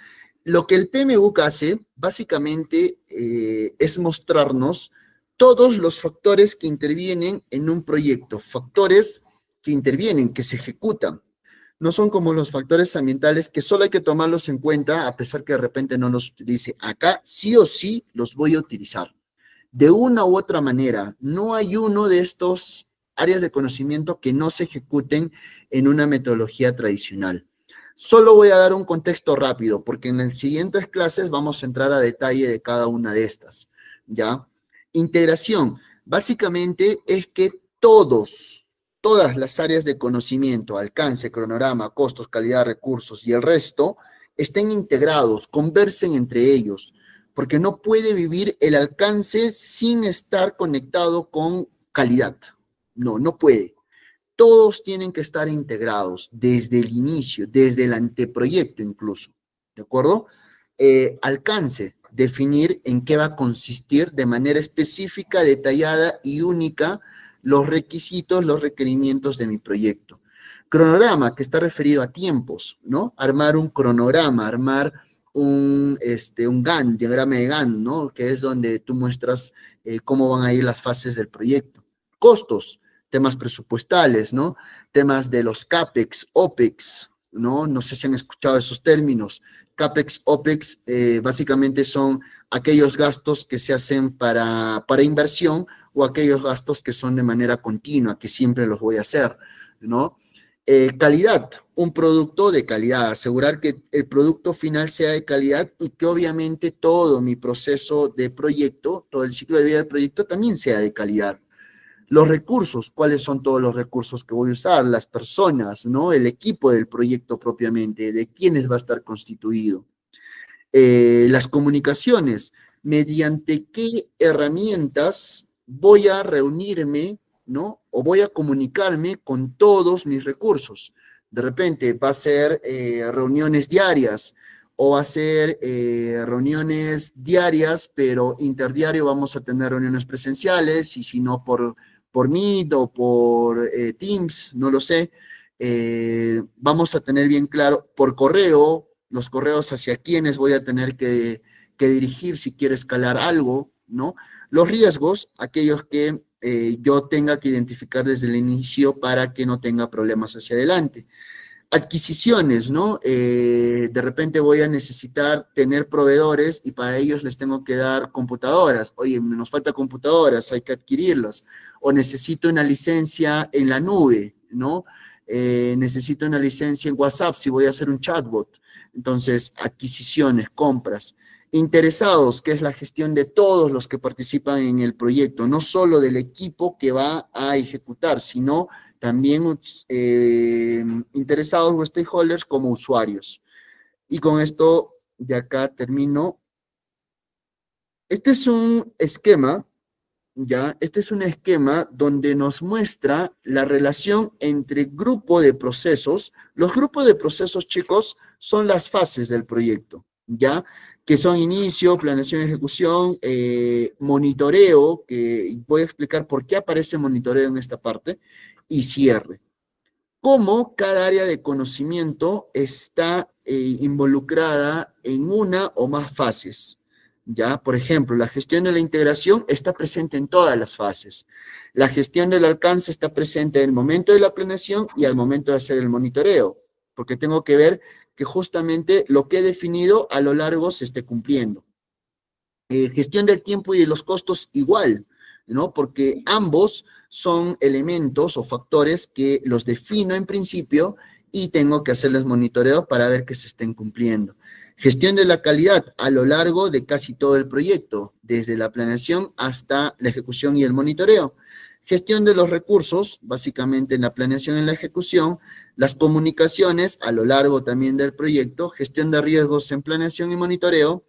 [SPEAKER 1] Lo que el PMBOK hace, básicamente, es mostrarnos todos los factores que intervienen en un proyecto, factores que intervienen, que se ejecutan. No son como los factores ambientales que solo hay que tomarlos en cuenta, a pesar que de repente no los utilice. Acá sí o sí los voy a utilizar. De una u otra manera, no hay uno de estos áreas de conocimiento que no se ejecuten en una metodología tradicional. Solo voy a dar un contexto rápido, porque en las siguientes clases vamos a entrar a detalle de cada una de estas, ¿ya? Integración, básicamente es que todas las áreas de conocimiento, alcance, cronograma, costos, calidad, recursos y el resto, estén integrados, conversen entre ellos, porque no puede vivir el alcance sin estar conectado con calidad. No, no puede. Todos tienen que estar integrados desde el inicio, desde el anteproyecto incluso, ¿de acuerdo? Alcance, definir en qué va a consistir de manera específica, detallada y única los requisitos, los requerimientos de mi proyecto. Cronograma, que está referido a tiempos, ¿no? Armar un cronograma, armar un Gantt, diagrama de Gantt, ¿no? Que es donde tú muestras cómo van a ir las fases del proyecto. Costos, temas presupuestales, ¿no? Temas de los CAPEX, OPEX, ¿no? No sé si han escuchado esos términos. CAPEX, OPEX, básicamente son aquellos gastos que se hacen para inversión o aquellos gastos que son de manera continua, que siempre los voy a hacer, ¿no? Calidad, un producto de calidad, asegurar que el producto final sea de calidad y que obviamente todo mi proceso de proyecto, todo el ciclo de vida del proyecto también sea de calidad. Los recursos, ¿cuáles son todos los recursos que voy a usar? Las personas, ¿no? El equipo del proyecto propiamente, de quiénes va a estar constituido. Las comunicaciones, mediante qué herramientas voy a reunirme, ¿no? O voy a comunicarme con todos mis recursos. De repente va a ser reuniones diarias o va a ser reuniones diarias, pero interdiario vamos a tener reuniones presenciales y si no por Meet o por Teams, no lo sé. Vamos a tener bien claro por correo, los correos hacia quienes voy a tener que dirigir si quiero escalar algo, ¿no? Los riesgos, aquellos que yo tenga que identificar desde el inicio para que no tenga problemas hacia adelante. Adquisiciones, ¿no? De repente voy a necesitar tener proveedores y para ellos les tengo que dar computadoras. Oye, nos falta computadoras, hay que adquirirlas. O necesito una licencia en la nube, ¿no? Necesito una licencia en WhatsApp si voy a hacer un chatbot. Entonces, adquisiciones, compras. Interesados, que es la gestión de todos los que participan en el proyecto, no solo del equipo que va a ejecutar, sino también interesados o stakeholders como usuarios. Y con esto de acá termino. Este es un esquema, ¿ya? Este es un esquema donde nos muestra la relación entre grupo de procesos. Los grupos de procesos, chicos, son las fases del proyecto, ¿ya? Que son inicio, planeación, ejecución, monitoreo, que voy a explicar por qué aparece monitoreo en esta parte, y cierre. Cómo cada área de conocimiento está involucrada en una o más fases. ¿Ya? Por ejemplo, la gestión de la integración está presente en todas las fases. La gestión del alcance está presente en el momento de la planeación y al momento de hacer el monitoreo, porque tengo que ver que justamente lo que he definido a lo largo se esté cumpliendo. Gestión del tiempo y de los costos igual, ¿no? Porque ambos son elementos o factores que los defino en principio y tengo que hacerles monitoreo para ver que se estén cumpliendo. Gestión de la calidad a lo largo de casi todo el proyecto, desde la planeación hasta la ejecución y el monitoreo. Gestión de los recursos, básicamente en la planeación y en la ejecución, las comunicaciones a lo largo también del proyecto, gestión de riesgos en planeación y monitoreo,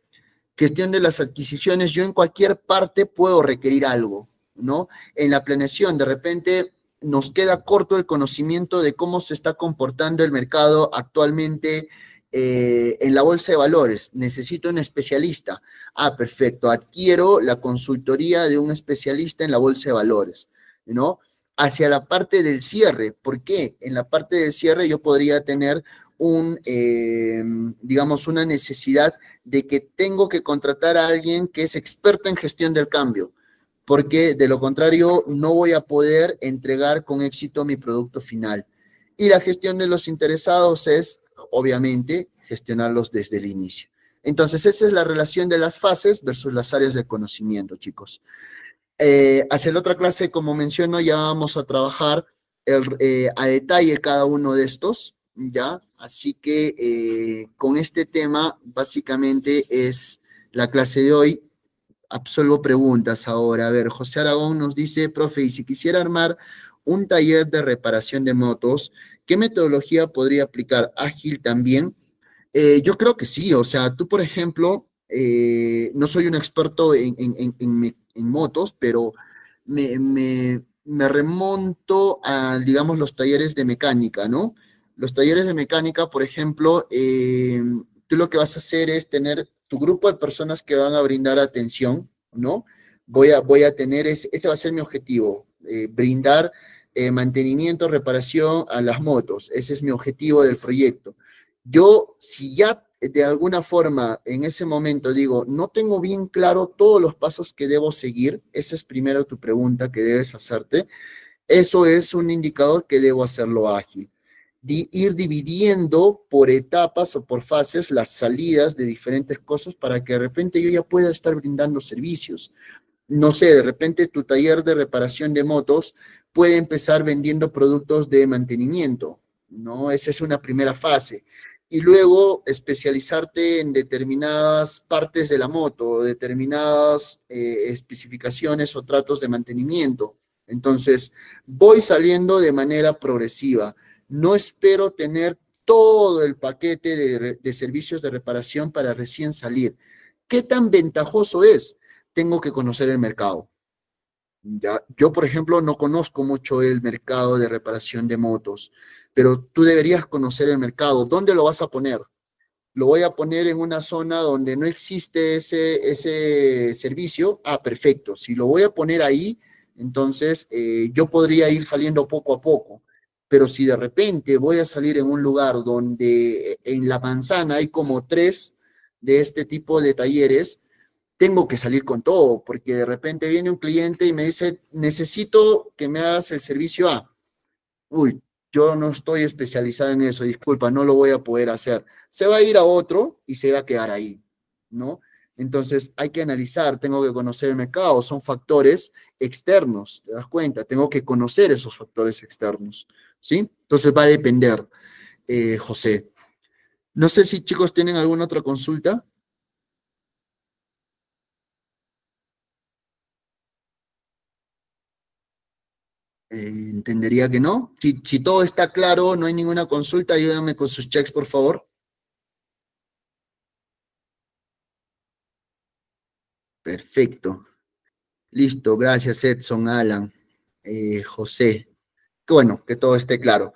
[SPEAKER 1] gestión de las adquisiciones, yo en cualquier parte puedo requerir algo, ¿no? En la planeación, de repente nos queda corto el conocimiento de cómo se está comportando el mercado actualmente en la bolsa de valores. Necesito un especialista. Ah, perfecto, adquiero la consultoría de un especialista en la bolsa de valores, ¿no? Hacia la parte del cierre, ¿por qué? En la parte del cierre yo podría tener digamos, una necesidad de que tengo que contratar a alguien que es experto en gestión del cambio, porque de lo contrario no voy a poder entregar con éxito mi producto final. Y la gestión de los interesados es, obviamente, gestionarlos desde el inicio. Entonces, esa es la relación de las fases versus las áreas de conocimiento, chicos. Hacia la otra clase, como menciono, ya vamos a trabajar a detalle cada uno de estos, ¿ya? Así que con este tema, básicamente es la clase de hoy. Absolvo preguntas ahora. A ver, José Aragón nos dice, profe, y si quisiera armar un taller de reparación de motos, ¿qué metodología podría aplicar? ¿Ágil también? Yo creo que sí, o sea, tú, por ejemplo, no soy un experto en motos, pero me remonto a, digamos, los talleres de mecánica, ¿no? Los talleres de mecánica, por ejemplo, tú lo que vas a hacer es tener tu grupo de personas que van a brindar atención, ¿no? Voy a tener, ese va a ser mi objetivo, brindar mantenimiento, reparación a las motos. Ese es mi objetivo del proyecto. Yo, si ya de alguna forma en ese momento digo, no tengo bien claro todos los pasos que debo seguir, esa es primero tu pregunta que debes hacerte, eso es un indicador que debo hacerlo ágil. Ir dividiendo por etapas o por fases las salidas de diferentes cosas para que de repente yo ya pueda estar brindando servicios. No sé, de repente tu taller de reparación de motos puede empezar vendiendo productos de mantenimiento, ¿no? Esa es una primera fase. Y luego especializarte en determinadas partes de la moto, determinadas especificaciones o tratos de mantenimiento. Entonces, voy saliendo de manera progresiva. No espero tener todo el paquete de servicios de reparación para recién salir. ¿Qué tan ventajoso es? Tengo que conocer el mercado. ¿Ya? Yo, por ejemplo, no conozco mucho el mercado de reparación de motos, pero tú deberías conocer el mercado. ¿Dónde lo vas a poner? Lo voy a poner en una zona donde no existe ese servicio. Ah, perfecto. Si lo voy a poner ahí, entonces yo podría ir saliendo poco a poco. Pero si de repente voy a salir en un lugar donde en la manzana hay como 3 de este tipo de talleres, tengo que salir con todo, porque de repente viene un cliente y me dice, necesito que me hagas el servicio A. Uy, yo no estoy especializado en eso, disculpa, no lo voy a poder hacer. Se va a ir a otro y se va a quedar ahí, ¿no? Entonces hay que analizar, tengo que conocer el mercado, son factores externos, ¿te das cuenta? Tengo que conocer esos factores externos, ¿sí? Entonces va a depender, José. No sé si chicos tienen alguna otra consulta. Entendería que no. Si todo está claro, no hay ninguna consulta, ayúdame con sus checks, por favor. Perfecto. Listo, gracias Edson, Alan, José. Que bueno, que todo esté claro.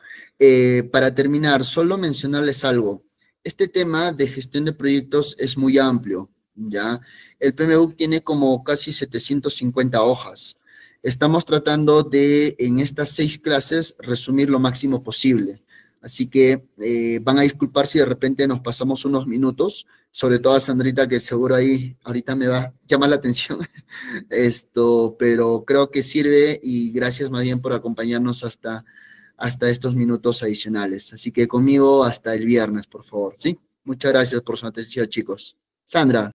[SPEAKER 1] Para terminar, solo mencionarles algo. Este tema de gestión de proyectos es muy amplio, ¿ya? El PMBOK tiene como casi 750 hojas. Estamos tratando de, en estas 6 clases, resumir lo máximo posible. Así que van a disculpar si de repente nos pasamos unos minutos, sobre todo a Sandrita, que seguro ahí ahorita me va a llamar la atención. Pero creo que sirve y gracias más bien por acompañarnos hasta estos minutos adicionales. Así que conmigo hasta el viernes, por favor, ¿sí? Muchas gracias por su atención, chicos. Sandra.